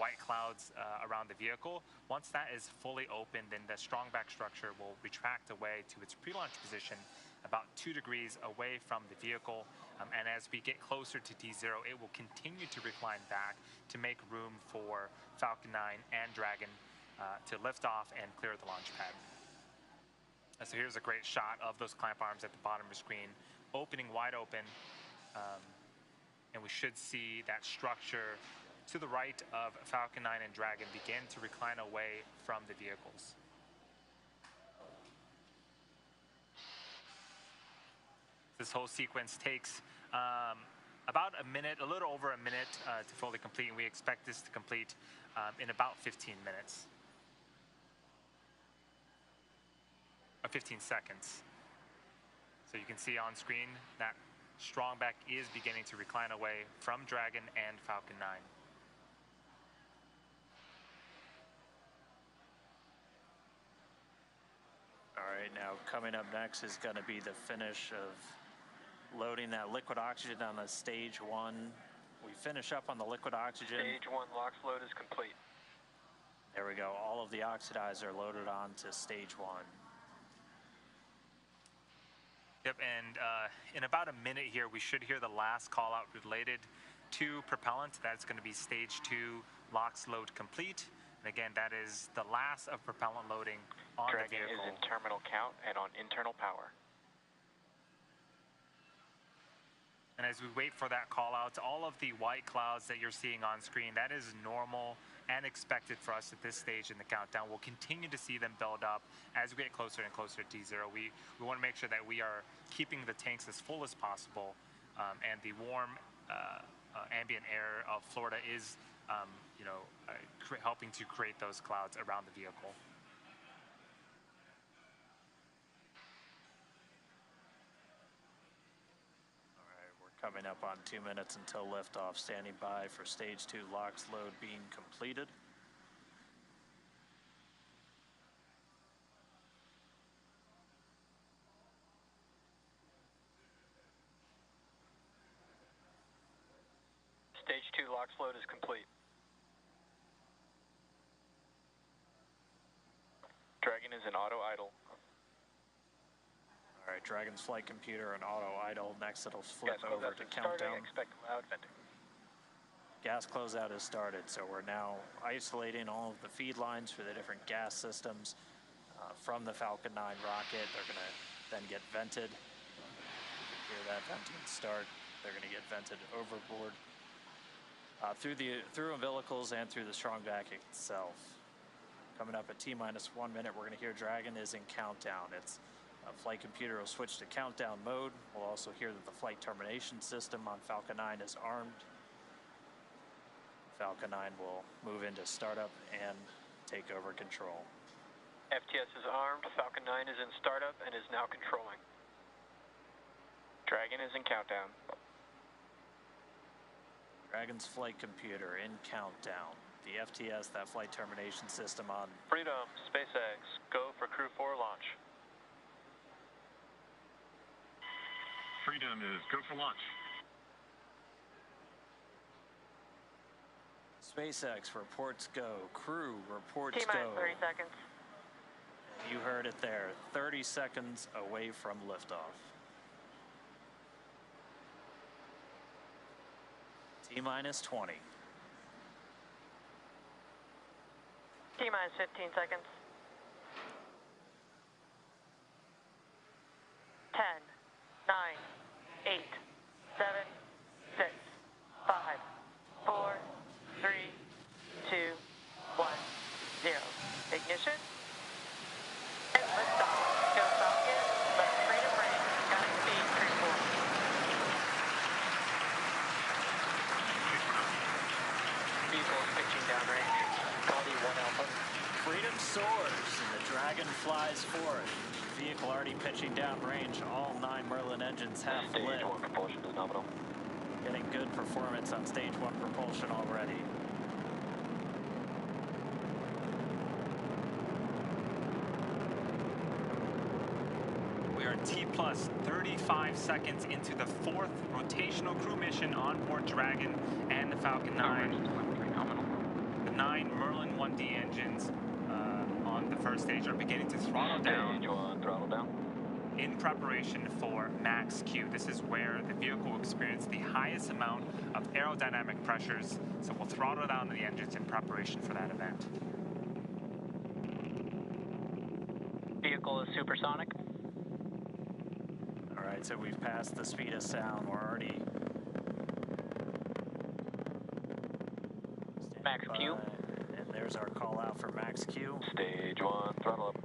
white clouds around the vehicle. Once that is fully open, then the Strongback structure will retract away to its pre-launch position about 2 degrees away from the vehicle. And as we get closer to D0, it will continue to recline back to make room for Falcon 9 and Dragon to lift off and clear the launch pad. So here's a great shot of those clamp arms at the bottom of the screen, opening wide open. And we should see that structure to the right of Falcon 9 and Dragon begin to recline away from the vehicles. This whole sequence takes about a minute, a little over a minute to fully complete, and we expect this to complete in about 15 minutes. 15 seconds. So you can see on screen that Strongback is beginning to recline away from Dragon and Falcon 9. All right, now coming up next is going to be the finish of loading that liquid oxygen on the stage 1. We finish up on the liquid oxygen. Stage 1 LOX load is complete. There we go. All of the oxidizer loaded onto stage 1. Yep, and in about a minute here, we should hear the last call out related to propellant. That's going to be stage 2 LOX load complete. And again, that is the last of propellant loading on the vehicle. Dragon is in terminal count and on internal power. And as we wait for that call out, all of the white clouds that you're seeing on screen, that is normal and expected for us at this stage in the countdown. We'll continue to see them build up as we get closer and closer to D0. We want to make sure that we are keeping the tanks as full as possible, and the warm ambient air of Florida is helping to create those clouds around the vehicle. Coming up on 2 minutes until liftoff. Standing by for stage 2 LOX load being completed. Stage 2 LOX load is complete. Dragon is in auto idle. All right, Dragon's flight computer and auto idle. Next, it'll flip over to countdown. Expect loud venting. Gas closeout has started, so we're now isolating all of the feed lines for the different gas systems from the Falcon 9 rocket. They're going to then get vented. You can hear that venting start. They're going to get vented overboard. through umbilicals and through the Strongback itself. Coming up at T-minus 1 minute, we're going to hear Dragon is in countdown. Its flight computer will switch to countdown mode. We'll also hear that the flight termination system on Falcon 9 is armed. Falcon 9 will move into startup and take over control. FTS is armed, Falcon 9 is in startup and is now controlling. Dragon is in countdown. Dragon's flight computer in countdown. The FTS, that flight termination system on. Freedom, SpaceX, go for Crew-4 launch. Freedom is go for launch. SpaceX reports go. Crew reports T-minus go. 30 seconds. You heard it there. 30 seconds away from liftoff. T-minus 20. T-minus 15 seconds. 10, 9, 8, 7, 6, 5, 4, 3, 2, 1, 0. Ignition. And liftoff. Go Falcon. Let freedom ring. Godspeed, Crew-4. Vehicle is pitching downrange. Copy 1 Alpha. Freedom soars and the Dragon flies forward. Vehicle already pitching downrange. All 9 Merlin engines have lit. Stage 1 propulsion is nominal. Getting good performance on stage 1 propulsion already. We are T plus 35 seconds into the 4th rotational crew mission on board Dragon and the Falcon 9. The 9 Merlin 1D engines on the first stage are beginning to throttle down. Stage 1 throttle down. In preparation for max Q. This is where the vehicle will experience the highest amount of aerodynamic pressures, so we'll throttle down the engines in preparation for that event. Vehicle is supersonic. All right, so we've passed the speed of sound. We're already Max Q. And there's our call out for max Q. Stage 1 throttle up.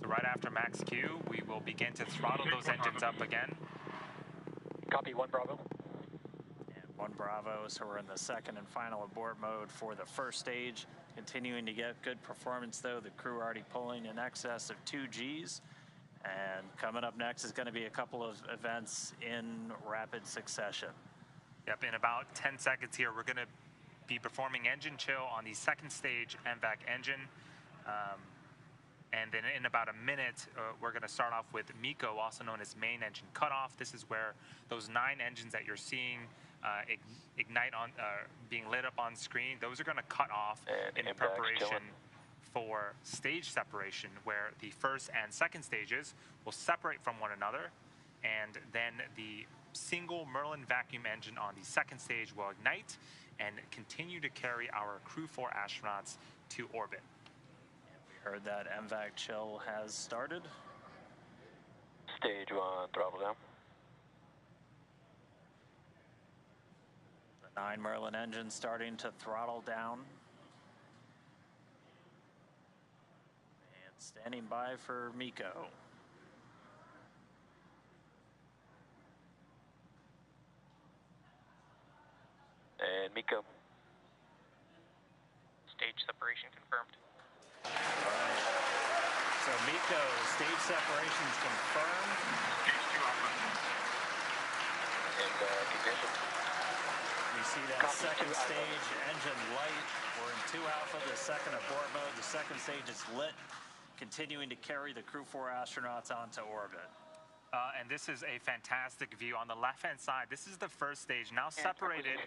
So right after max Q, we will begin to throttle those engines up again. Copy 1 Bravo. And 1 Bravo, so we're in the second and final abort mode for the first stage. Continuing to get good performance though. The crew already pulling in excess of 2 Gs. And coming up next is going to be a couple of events in rapid succession. Yep, in about 10 seconds here, we're going to be performing engine chill on the second stage MVAC engine. And then in about a minute, we're going to start off with MECO, also known as main engine cutoff. This is where those 9 engines that you're seeing ignite on, being lit up on screen, those are going to cut off in preparation for stage separation, where the first and second stages will separate from one another, and then the single Merlin vacuum engine on the second stage will ignite and continue to carry our Crew-4 astronauts to orbit. We heard that MVAC chill has started. Stage 1 throttle down. The 9 Merlin engines starting to throttle down. And standing by for MECO. And MECO. Stage separation confirmed. All right. So MECO, stage separations confirmed. Stage 2 Alpha. And ignition. We see that Copy, second 2 Alpha. stage engine light. We're in 2 Alpha, the second abort mode. The second stage is lit, continuing to carry the Crew-4 astronauts onto orbit. And this is a fantastic view. On the left-hand side, this is the first stage, now separated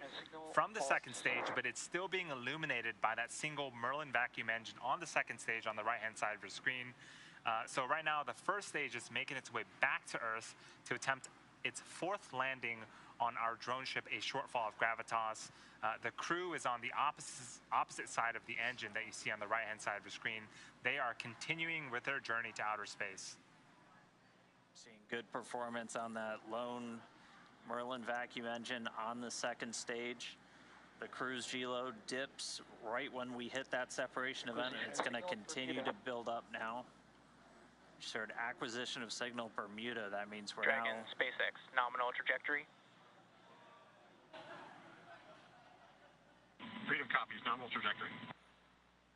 from the second stage, but it's still being illuminated by that single Merlin vacuum engine on the second stage on the right-hand side of your screen. So right now, the first stage is making its way back to Earth to attempt its 4th landing on our drone ship, a shortfall of gravitas. The crew is on the opposite side of the engine that you see on the right-hand side of your screen. They are continuing with their journey to outer space. Seeing good performance on that lone Merlin vacuum engine on the second stage. The cruise G-load dips right when we hit that separation event, and it's going to continue to build up now. Just heard acquisition of signal Bermuda. That means we're Dragon, now... SpaceX, nominal trajectory. Freedom copies, nominal trajectory.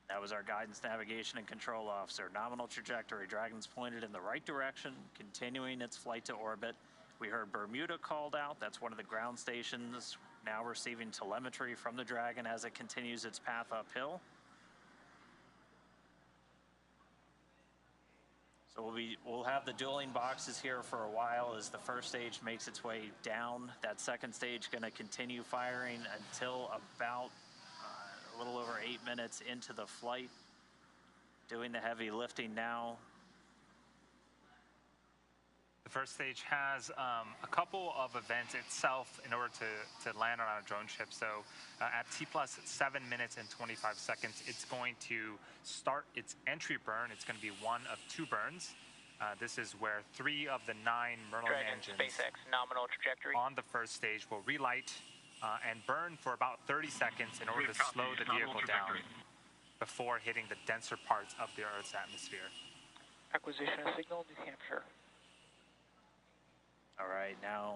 That was our guidance, navigation, and control officer. Nominal trajectory. Dragon's pointed in the right direction, continuing its flight to orbit. We heard Bermuda called out. That's one of the ground stations now receiving telemetry from the Dragon as it continues its path uphill. So we'll have the dueling boxes here for a while as the first stage makes its way down. That second stage going to continue firing until about a little over 8 minutes into the flight. Doing the heavy lifting now. The first stage has a couple of events itself in order to land on a drone ship. So at T+7 minutes and 25 seconds, it's going to start its entry burn. It's going to be one of 2 burns. This is where 3 of the 9 Merlin Dragon, engines SpaceX, nominal trajectory. on the first stage will relight and burn for about 30 seconds in order to slow the vehicle down before hitting the denser parts of the Earth's atmosphere. Acquisition of signal, New Hampshire. All right, now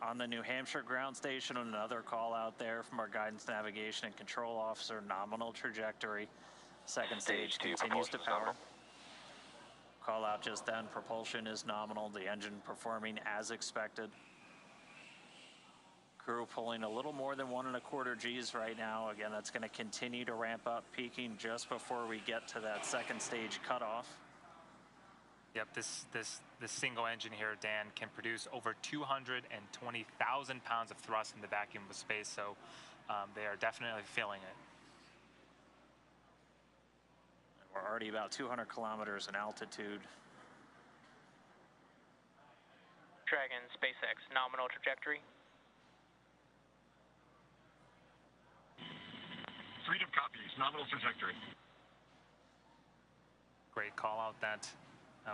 on the New Hampshire ground station, another call out there from our guidance, navigation, and control officer, nominal trajectory. Second stage continues to power. Call out just then, propulsion is nominal, the engine performing as expected. Crew pulling a little more than 1.25 Gs right now. Again, that's going to continue to ramp up, peaking just before we get to that second stage cutoff. Yep, this single engine here, Dan, can produce over 220,000 pounds of thrust in the vacuum of space, so they are definitely feeling it. And we're already about 200 kilometers in altitude. Dragon, SpaceX, nominal trajectory. Freedom copies, nominal trajectory. Great call out that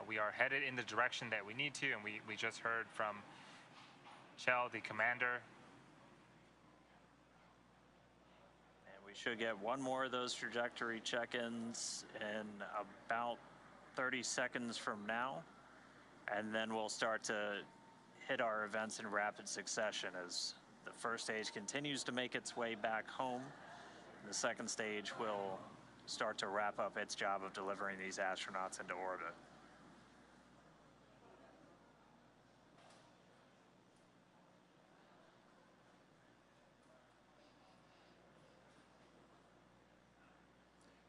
we are headed in the direction that we need to, and we just heard from Chell, the commander. And we should get one more of those trajectory check-ins in about 30 seconds from now. And then we'll start to hit our events in rapid succession as the first stage continues to make its way back home. The second stage will start to wrap up its job of delivering these astronauts into orbit.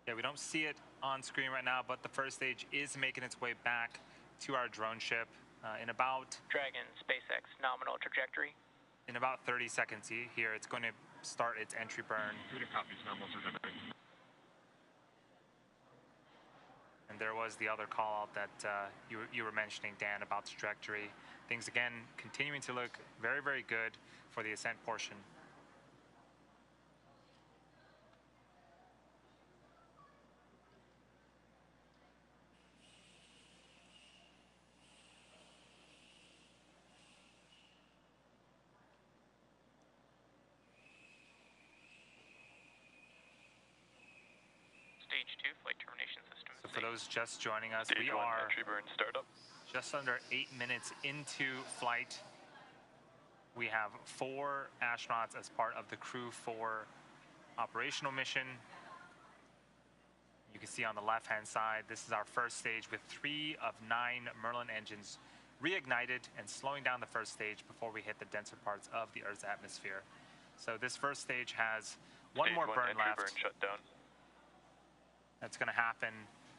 Yeah, we don't see it on screen right now, but the first stage is making its way back to our drone ship in about... Dragon, SpaceX, nominal trajectory. In about 30 seconds here, it's going to start its entry burn. Freedom copies, nominal trajectory. And there was the other call out that you were mentioning, Dan, about the trajectory. Things, again, continuing to look very, very good for the ascent portion. Stage 2, flight termination system. So for those just joining us, Stage we 1, are entry burn startup. just under 8 minutes into flight. We have 4 astronauts as part of the Crew-4 operational mission. You can see on the left-hand side, this is our first stage with 3 of 9 Merlin engines reignited and slowing down the first stage before we hit the denser parts of the Earth's atmosphere. So this first stage has one more burn left. Burn shutdown. That's going to happen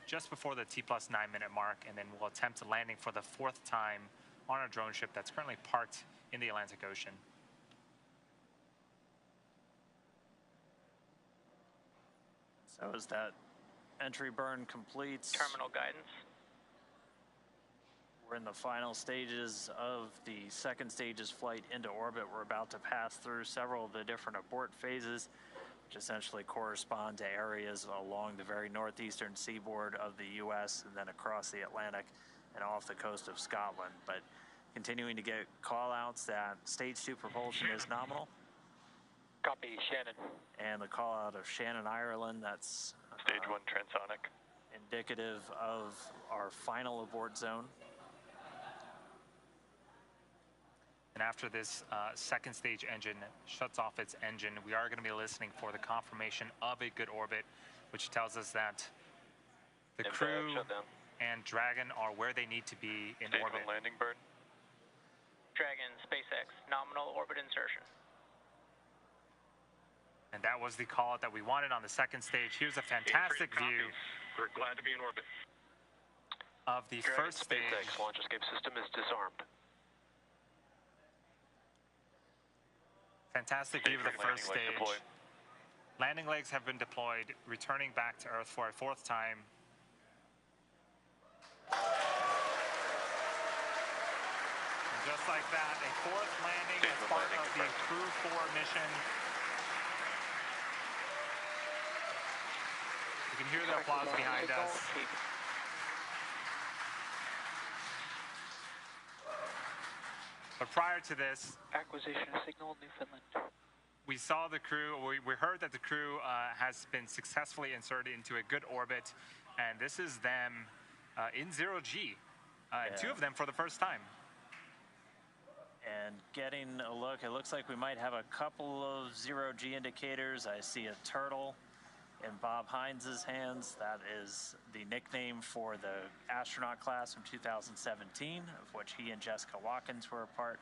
just before the T+9 minute mark, and then we'll attempt landing for the 4th time on a drone ship that's currently parked in the Atlantic Ocean. So as that entry burn completes, Terminal guidance. we're in the final stages of the second stage's flight into orbit. We're about to pass through several of the different abort phases, which essentially correspond to areas along the very northeastern seaboard of the U.S. and then across the Atlantic and off the coast of Scotland. But continuing to get call-outs that stage 2 propulsion is nominal. Copy, Shannon. And the call out of Shannon, Ireland, that's Stage 1 transonic. indicative of our final abort zone. And after this second stage engine shuts off its engine, we are going to be listening for the confirmation of a good orbit, which tells us that the crew and Dragon are where they need to be in Stage orbit. 1 landing burn. Dragon, SpaceX, nominal orbit insertion. And that was the call out that we wanted on the second stage. Here's a fantastic view. We're glad to be in orbit. Of the Dragon, first stage. SpaceX launch escape system is disarmed. Fantastic view of the first stage. Landing legs have been deployed, returning back to Earth for a fourth time. And just like that, a fourth landing as part of the Crew-4 mission. You can hear the applause behind us. But prior to this, Acquisition of signal, Newfoundland. we saw the crew, we heard that the crew has been successfully inserted into a good orbit, and this is them in 0G, and two of them for the first time. And getting a look, it looks like we might have a couple of 0G indicators. I see a turtle in Bob Hines' hands. That is the nickname for the astronaut class from 2017, of which he and Jessica Watkins were a part.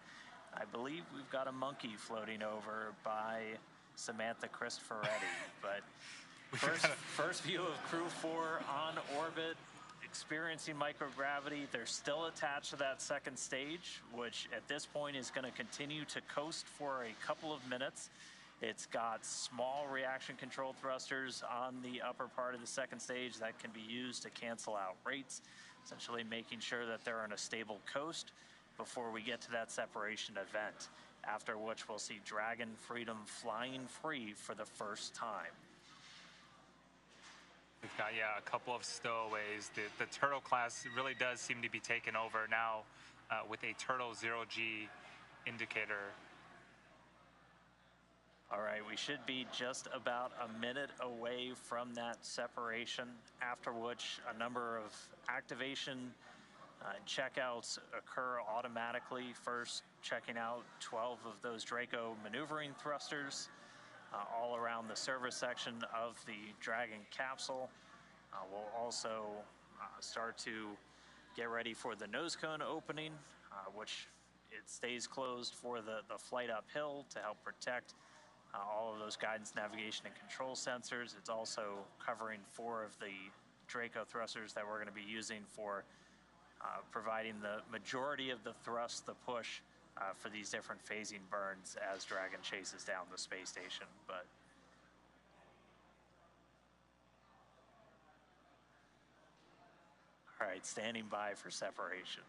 I believe we've got a monkey floating over by Samantha Cristoforetti. But first view of Crew-4 on orbit, experiencing microgravity. They're still attached to that second stage, which at this point is going to continue to coast for a couple of minutes. It's got small reaction control thrusters on the upper part of the second stage that can be used to cancel out rates, essentially making sure that they're on a stable coast before we get to that separation event, after which we'll see Dragon Freedom flying free for the first time. We've got, a couple of stowaways. The Turtle class really does seem to be taken over now with a Turtle 0G indicator. All right, we should be just about a minute away from that separation, after which a number of activation checkouts occur automatically. First, checking out 12 of those Draco maneuvering thrusters all around the service section of the Dragon capsule. We'll also start to get ready for the nose cone opening, which it stays closed for the flight uphill to help protect all of those guidance, navigation, and control sensors. It's also covering 4 of the Draco thrusters that we're going to be using for providing the majority of the thrust, the push for these different phasing burns as Dragon chases down the space station. But all right, standing by for separation.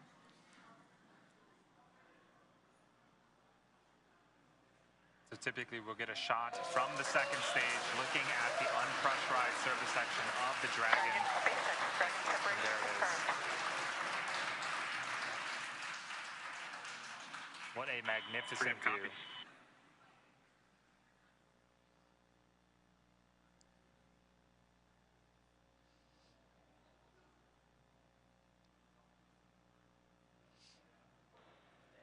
So typically we'll get a shot from the second stage looking at the unpressurized service section of the Dragon. And there it is. What a magnificent view.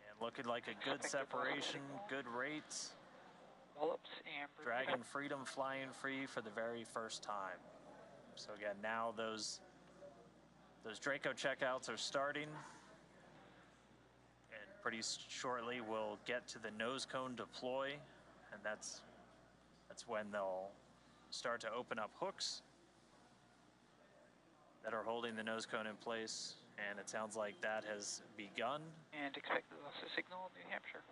And looking like a good separation, good rates. Wallops and Dragon Freedom flying free for the very first time. So again, now those Draco checkouts are starting. And pretty shortly we'll get to the nose cone deploy, and that's when they'll start to open up hooks that are holding the nose cone in place, and it sounds like that has begun. And expected loss of signal, New Hampshire.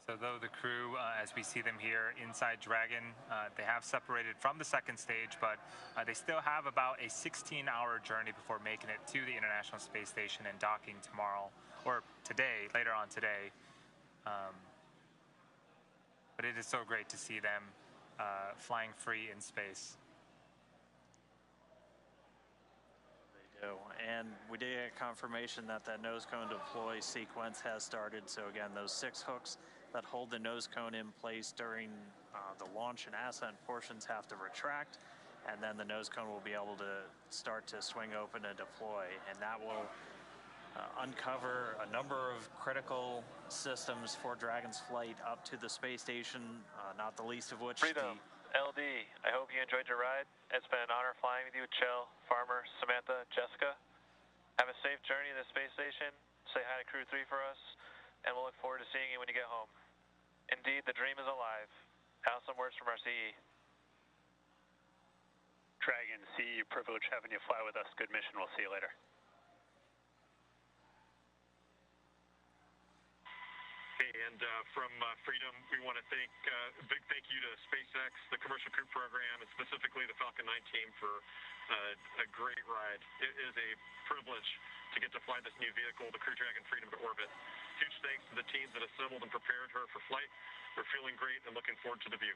So though the crew, as we see them here inside Dragon, they have separated from the second stage, but they still have about a 16-hour journey before making it to the International Space Station and docking tomorrow, or today, later on today. but it is so great to see them flying free in space. They do. And we did get confirmation that that nose cone deploy sequence has started. So again, those 6 hooks that hold the nose cone in place during the launch and ascent portions have to retract, and then the nose cone will be able to start to swing open and deploy, and that will uncover a number of critical systems for Dragon's flight up to the space station, not the least of which Freedom, LD, I hope you enjoyed your ride. It's been an honor flying with you, Chell, Farmer, Samantha, Jessica. Have a safe journey to the space station. Say hi to Crew-4 for us, and we'll look forward to seeing you when you get home. Indeed, the dream is alive. Now some words from our CE. Dragon, CE, privilege having you fly with us. Good mission. We'll see you later. And from Freedom, we want to thank a big thank you to SpaceX, the Commercial Crew Program, and specifically the Falcon 9 team for a great ride. It is a privilege to get to fly this new vehicle, the Crew Dragon Freedom, to orbit. Huge thanks to the teams that assembled and prepared her for flight. We're feeling great and looking forward to the view.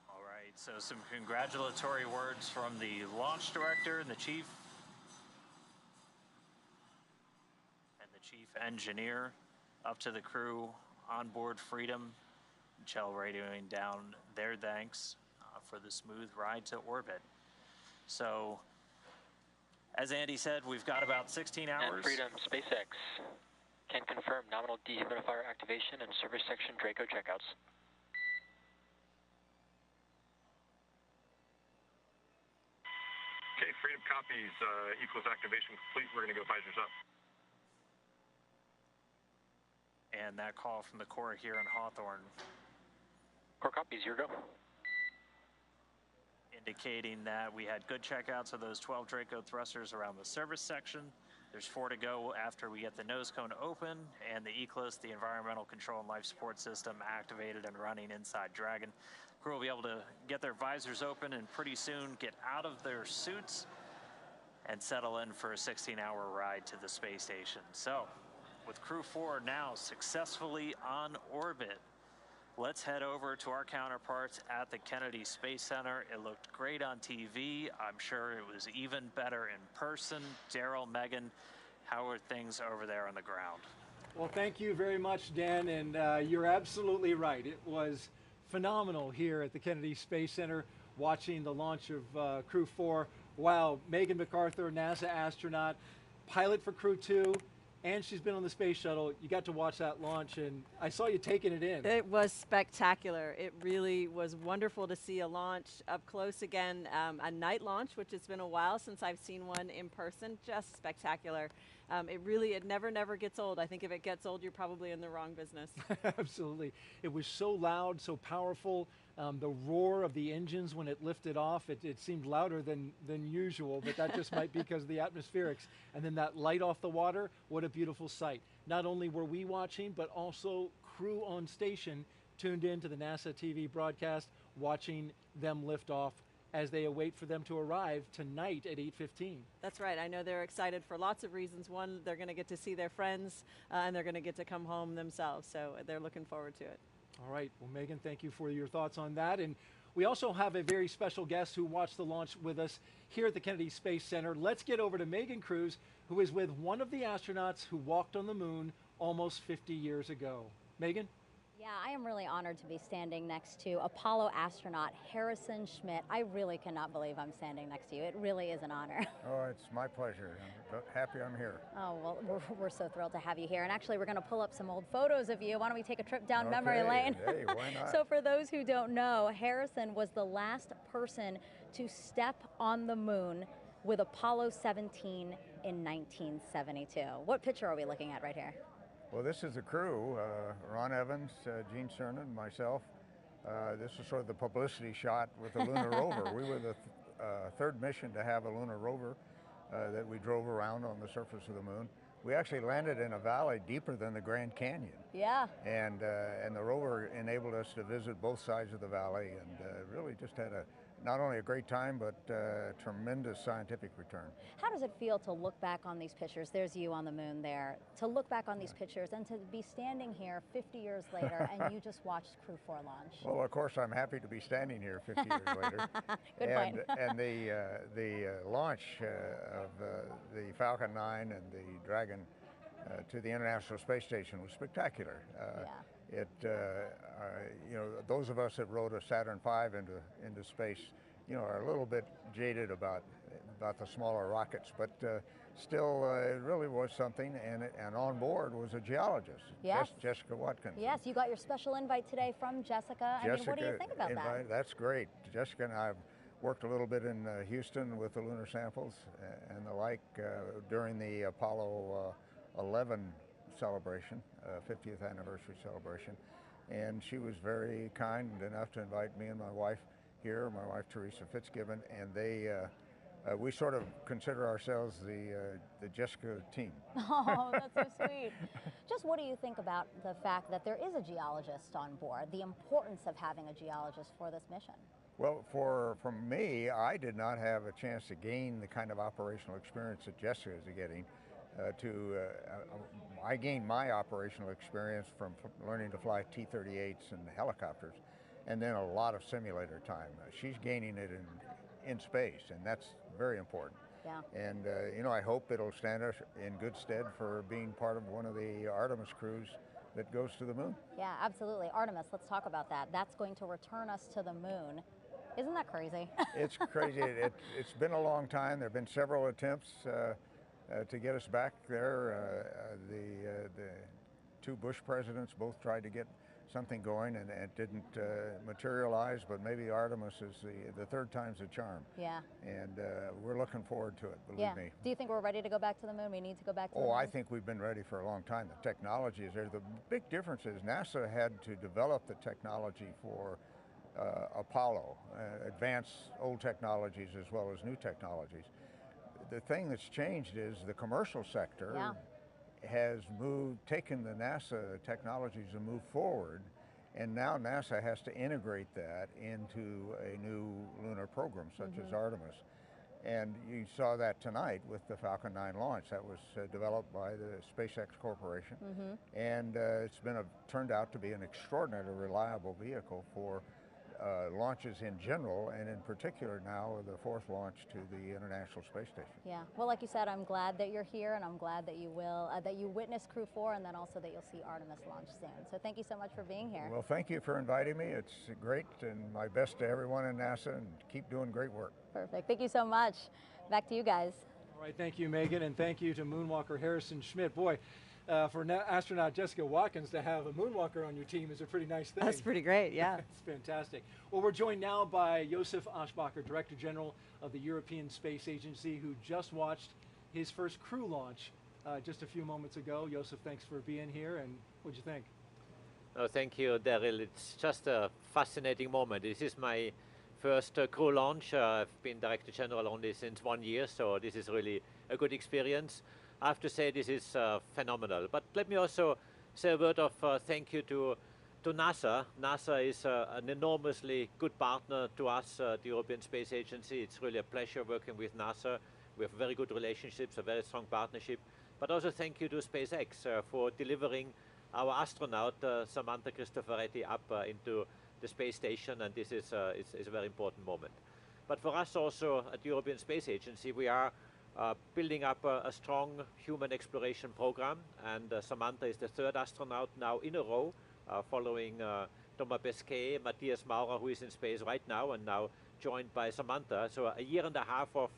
All right, so some congratulatory words from the launch director and the chief engineer up to the crew on board Freedom. Chell radioing down their thanks for the smooth ride to orbit. So, as Andy said, we've got about 16 hours. And Freedom, SpaceX can confirm nominal dehumidifier activation and service section Draco checkouts. Okay, Freedom copies. Equals activation complete. We're going to go visors up. And that call from the Corps here in Hawthorne. Core copies, here we go. Indicating that we had good checkouts of those 12 Draco thrusters around the service section. There's 4 to go after we get the nose cone open and the ECLIS, the environmental control and life support system, activated and running inside Dragon. Crew will be able to get their visors open and pretty soon get out of their suits and settle in for a 16-hour ride to the space station. So, with Crew-4 now successfully on orbit, let's head over to our counterparts at the Kennedy Space Center. It looked great on TV. I'm sure it was even better in person. Daryl, Megan, how are things over there on the ground? Well, thank you very much, Dan, and you're absolutely right. It was phenomenal here at the Kennedy Space Center watching the launch of Crew-4. Wow, Megan MacArthur, NASA astronaut, pilot for Crew-2, and she's been on the space shuttle. You got to watch that launch, and I saw you taking it in. It was spectacular. It really was wonderful to see a launch up close again, a night launch, which has been a while since I've seen one in person. Just spectacular. It never gets old. I think if it gets old, you're probably in the wrong business. Absolutely. It was so loud, so powerful. The roar of the engines when it lifted off, it seemed louder than usual, but that just might be because of the atmospherics. And then that light off the water, what a beautiful sight. Not only were we watching, but also crew on station tuned in to the NASA TV broadcast, watching them lift off as they await for them to arrive tonight at 8:15. That's right. I know they're excited for lots of reasons. One, they're going to get to see their friends, and they're going to get to come home themselves, so they're looking forward to it. All right. Well, Megan, thank you for your thoughts on that. And we also have a very special guest who watched the launch with us here at the Kennedy Space Center. Let's get over to Megan Cruz, who is with one of the astronauts who walked on the moon almost 50 years ago. Megan? Yeah, I am really honored to be standing next to Apollo astronaut Harrison Schmitt. I really cannot believe I'm standing next to you. It really is an honor. Oh, it's my pleasure. I'm happy I'm here. Oh, well, we're so thrilled to have you here. And actually, we're going to pull up some old photos of you. Why don't we take a trip down memory lane? Hey, why not? So for those who don't know, Harrison was the last person to step on the moon with Apollo 17 in 1972. What picture are we looking at right here? Well, this is the crew, Ron Evans, Gene Cernan, myself. This was sort of the publicity shot with the lunar rover. We were the third mission to have a lunar rover that we drove around on the surface of the moon. We actually landed in a valley deeper than the Grand Canyon. Yeah. And the rover enabled us to visit both sides of the valley, and really just had a not only a great time, but tremendous scientific return. How does it feel to look back on these pictures? There's you on the moon there. To look back on these pictures and to be standing here 50 years later and you just watched Crew-4 launch. Well, of course, I'm happy to be standing here 50 years later. Good point. And the launch of the Falcon 9 and the Dragon to the International Space Station was spectacular. You know, those of us that rode a Saturn V into space, you know, are a little bit jaded about the smaller rockets, but still, it really was something. And on board was a geologist, yes. Jessica Watkins. Yes, you got your special invite today from Jessica. I mean, what do you think about that? That's great. Jessica and I have worked a little bit in Houston with the lunar samples and the like during the Apollo 11 celebration, 50th anniversary celebration, and she was very kind enough to invite me and my wife here, my wife Teresa Fitzgibbon, and we sort of consider ourselves the Jessica team. Oh, that's so sweet. Just what do you think about the fact that there is a geologist on board, the importance of having a geologist for this mission? Well, for me, I did not have a chance to gain the kind of operational experience that Jessica is getting. I gained my operational experience from learning to fly T-38s and helicopters, and then a lot of simulator time. She's gaining it in space, and that's very important. Yeah. And you know, I hope it'll stand us in good stead for being part of one of the Artemis crews that goes to the moon. Yeah, absolutely. Artemis, let's talk about that. That's going to return us to the moon. Isn't that crazy? It's crazy. It's been a long time. There have been several attempts to get us back there. The two Bush presidents both tried to get something going, and it didn't materialize, but maybe Artemis is the third time's a charm. Yeah. And we're looking forward to it, believe me. Do you think we're ready to go back to the moon? We need to go back to the moon? Oh, I think we've been ready for a long time. The technology is there. The big difference is NASA had to develop the technology for Apollo, advance old technologies as well as new technologies. The thing that's changed is the commercial sector has taken the NASA technologies and moved forward, and now NASA has to integrate that into a new lunar program such as Artemis. And you saw that tonight with the Falcon 9 launch. That was developed by the SpaceX Corporation, and it's turned out to be an extraordinarily reliable vehicle for launches in general, and in particular now the fourth launch to the International Space Station. Yeah, well, like you said, I'm glad that you're here, and I'm glad that you will, that you witness Crew-4, and then also that you'll see Artemis launch soon. So thank you so much for being here. Well, thank you for inviting me. It's great, and my best to everyone in NASA, and keep doing great work. Perfect, thank you so much. Back to you guys. All right, thank you, Megan, and thank you to moonwalker Harrison Schmitt. Boy, for astronaut Jessica Watkins to have a moonwalker on your team is a pretty nice thing. That's pretty great, yeah. It's fantastic. Well, we're joined now by Josef Aschbacher, Director General of the European Space Agency, who just watched his first crew launch just a few moments ago. Josef, thanks for being here, and what'd you think? Oh, thank you, Daryl. It's just a fascinating moment. This is my first crew launch. I've been Director General only since 1 year, so this is really a good experience. I have to say this is phenomenal. But let me also say a word of thank you to NASA. NASA is an enormously good partner to us, the European Space Agency. It's really a pleasure working with NASA. We have very good relationships, a very strong partnership. But also thank you to SpaceX for delivering our astronaut, Samantha Cristoforetti, up into the space station, and this is a very important moment. But for us also at the European Space Agency, we are building up a strong human exploration program, and Samantha is the third astronaut now in a row, following Thomas Pesquet, Matthias Maurer, who is in space right now, and now joined by Samantha. So a year and a half of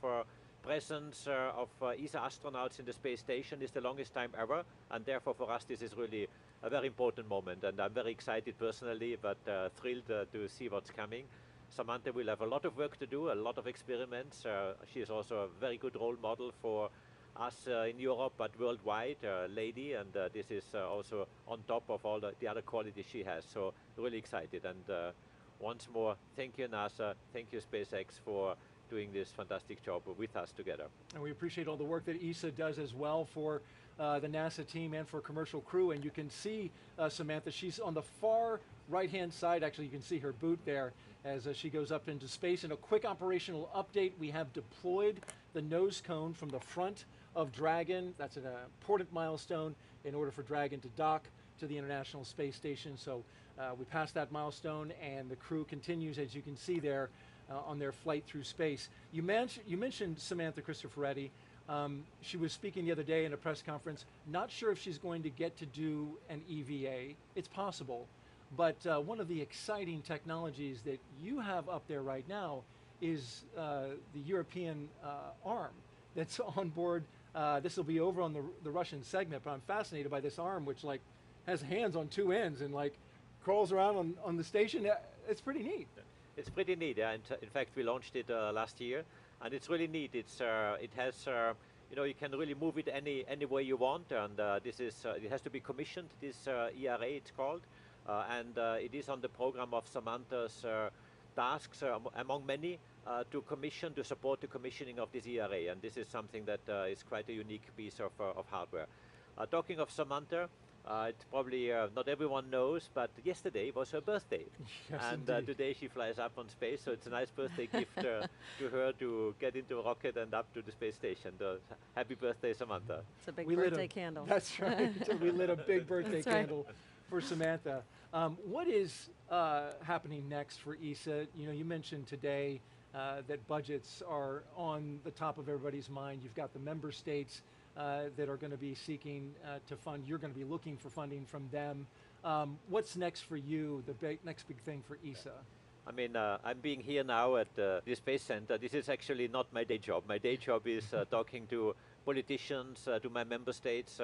presence of ESA astronauts in the space station is the longest time ever, and therefore for us this is really a very important moment, and I'm very excited personally, but thrilled to see what's coming. Samantha will have a lot of work to do, a lot of experiments. She is also a very good role model for us in Europe, but worldwide, lady, and this is also on top of all the other qualities she has. So really excited, and once more, thank you NASA, thank you SpaceX for doing this fantastic job with us together. And we appreciate all the work that ESA does as well for the NASA team and for Commercial Crew. And you can see Samantha, she's on the far right-hand side, actually you can see her boot there as she goes up into space. And a quick operational update, we have deployed the nose cone from the front of Dragon. That's an important milestone in order for Dragon to dock to the International Space Station. So we passed that milestone, and the crew continues, as you can see there, on their flight through space. You mentioned Samantha Cristoforetti. She was speaking the other day in a press conference. Not sure if she's going to get to do an EVA. It's possible. But one of the exciting technologies that you have up there right now is the European arm that's on board. This will be over on the Russian segment, but I'm fascinated by this arm, which like has hands on two ends and like crawls around on the station. It's pretty neat. It's pretty neat. Yeah. In fact, we launched it last year, and it's really neat. It's it has you know, you can really move it any way you want, and this is it has to be commissioned. This ERA it's called, and it is on the program of Samantha's tasks among many to support the commissioning of this ERA, and this is something that is quite a unique piece of hardware. Talking of Samantha, it's probably not everyone knows, but yesterday was her birthday. Yes, and today she flies up on space, so it's a nice birthday gift to her to get into a rocket and up to the space station. Happy birthday, Samantha. It's a big birthday candle. That's right. We lit a big birthday candle for Samantha. What is happening next for ESA? You know, you mentioned today that budgets are on the top of everybody's mind. You've got the member states that are going to be seeking to fund. You're going to be looking for funding from them. What's next for you, the next big thing for ESA? I mean, I'm being here now at the Space Center. This is actually not my day job. My day job is talking to politicians, to my member states,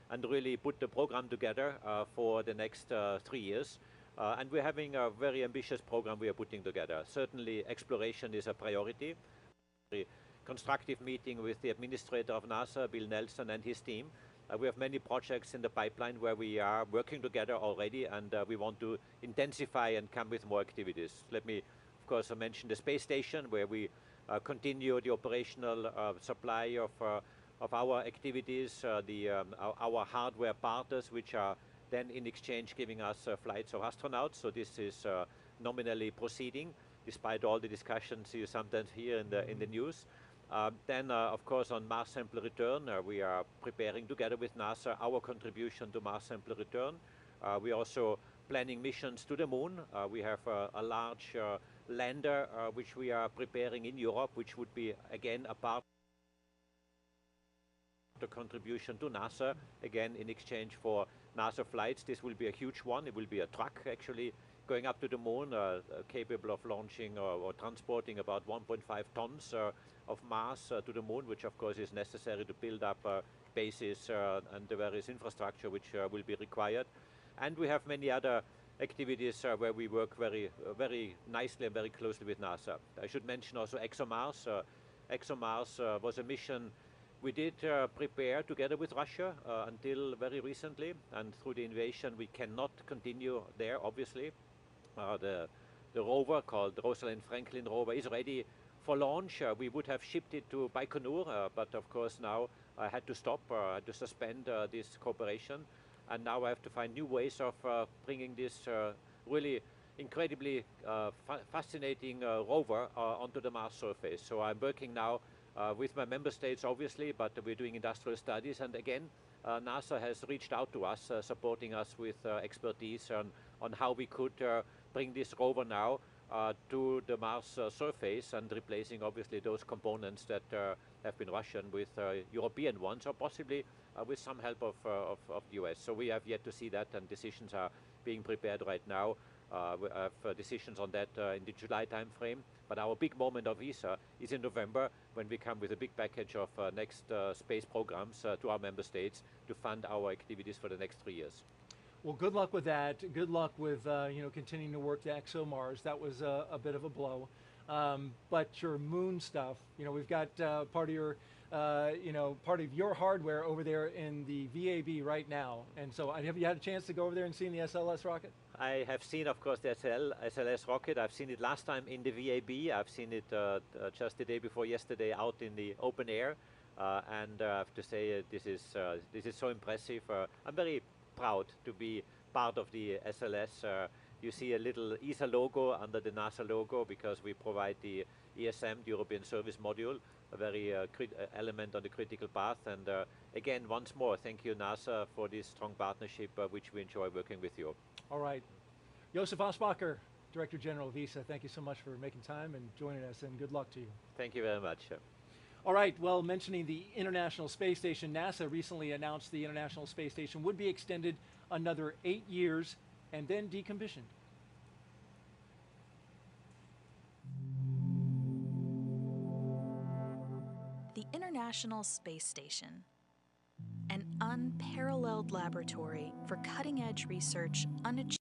and really put the program together for the next 3 years. And we're having a very ambitious program we are putting together. Certainly, exploration is a priority. Constructive meeting with the administrator of NASA, Bill Nelson, and his team. We have many projects in the pipeline where we are working together already, and we want to intensify and come with more activities. Let me, of course, mention the space station, where we continue the operational supply of our activities, our hardware partners, which are then in exchange giving us flights of astronauts. So this is nominally proceeding, despite all the discussions you sometimes hear in the news. Then, of course, on Mars sample return, we are preparing together with NASA our contribution to Mars sample return. We are also planning missions to the moon. We have a large lander which we are preparing in Europe, which would be, again, a part of the contribution to NASA, again, in exchange for NASA flights. This will be a huge one. It will be a truck, actually, going up to the moon, capable of launching or transporting about 1.5 tons of mass to the moon, which of course is necessary to build up bases and the various infrastructure which will be required. And we have many other activities where we work very nicely and very closely with NASA. I should mention also ExoMars. ExoMars was a mission we did prepare together with Russia until very recently, and through the invasion we cannot continue there, obviously. The rover called the Rosalind Franklin rover is ready for launch. We would have shipped it to Baikonur, but of course now I had to stop, I had to suspend this cooperation, and now I have to find new ways of bringing this really incredibly fascinating rover onto the Mars surface. So I'm working now with my member states, obviously, but we're doing industrial studies, and again, NASA has reached out to us, supporting us with expertise on how we could bring this rover now to the Mars surface, and replacing obviously those components that have been Russian with European ones, or possibly with some help of the US. So we have yet to see that, and decisions are being prepared right now. We have decisions on that in the July time frame, but our big moment of ESA is in November, when we come with a big package of next space programs to our member states to fund our activities for the next 3 years. Well, good luck with that. Good luck with continuing to work the ExoMars. That was a bit of a blow. But your moon stuff, we've got part of your hardware over there in the VAB right now. And so have you had a chance to go over there and see the SLS rocket? I have seen, of course, the SLS rocket. I've seen it last time in the VAB. I've seen it just the day before yesterday out in the open air. And I have to say, this is so impressive. I'm very proud to be part of the SLS You see a little ESA logo under the NASA logo because we provide the ESM, the European Service Module, a very element on the critical path. And again, once more, thank you, NASA, for this strong partnership, which we enjoy working with you. All right. Josef Asbacher, Director General of ESA, thank you so much for making time and joining us, and good luck to you. Thank you very much. All right, well, mentioning the International Space Station, NASA recently announced the International Space Station would be extended another 8 years and then decommissioned. The International Space Station, an unparalleled laboratory for cutting-edge research unachieved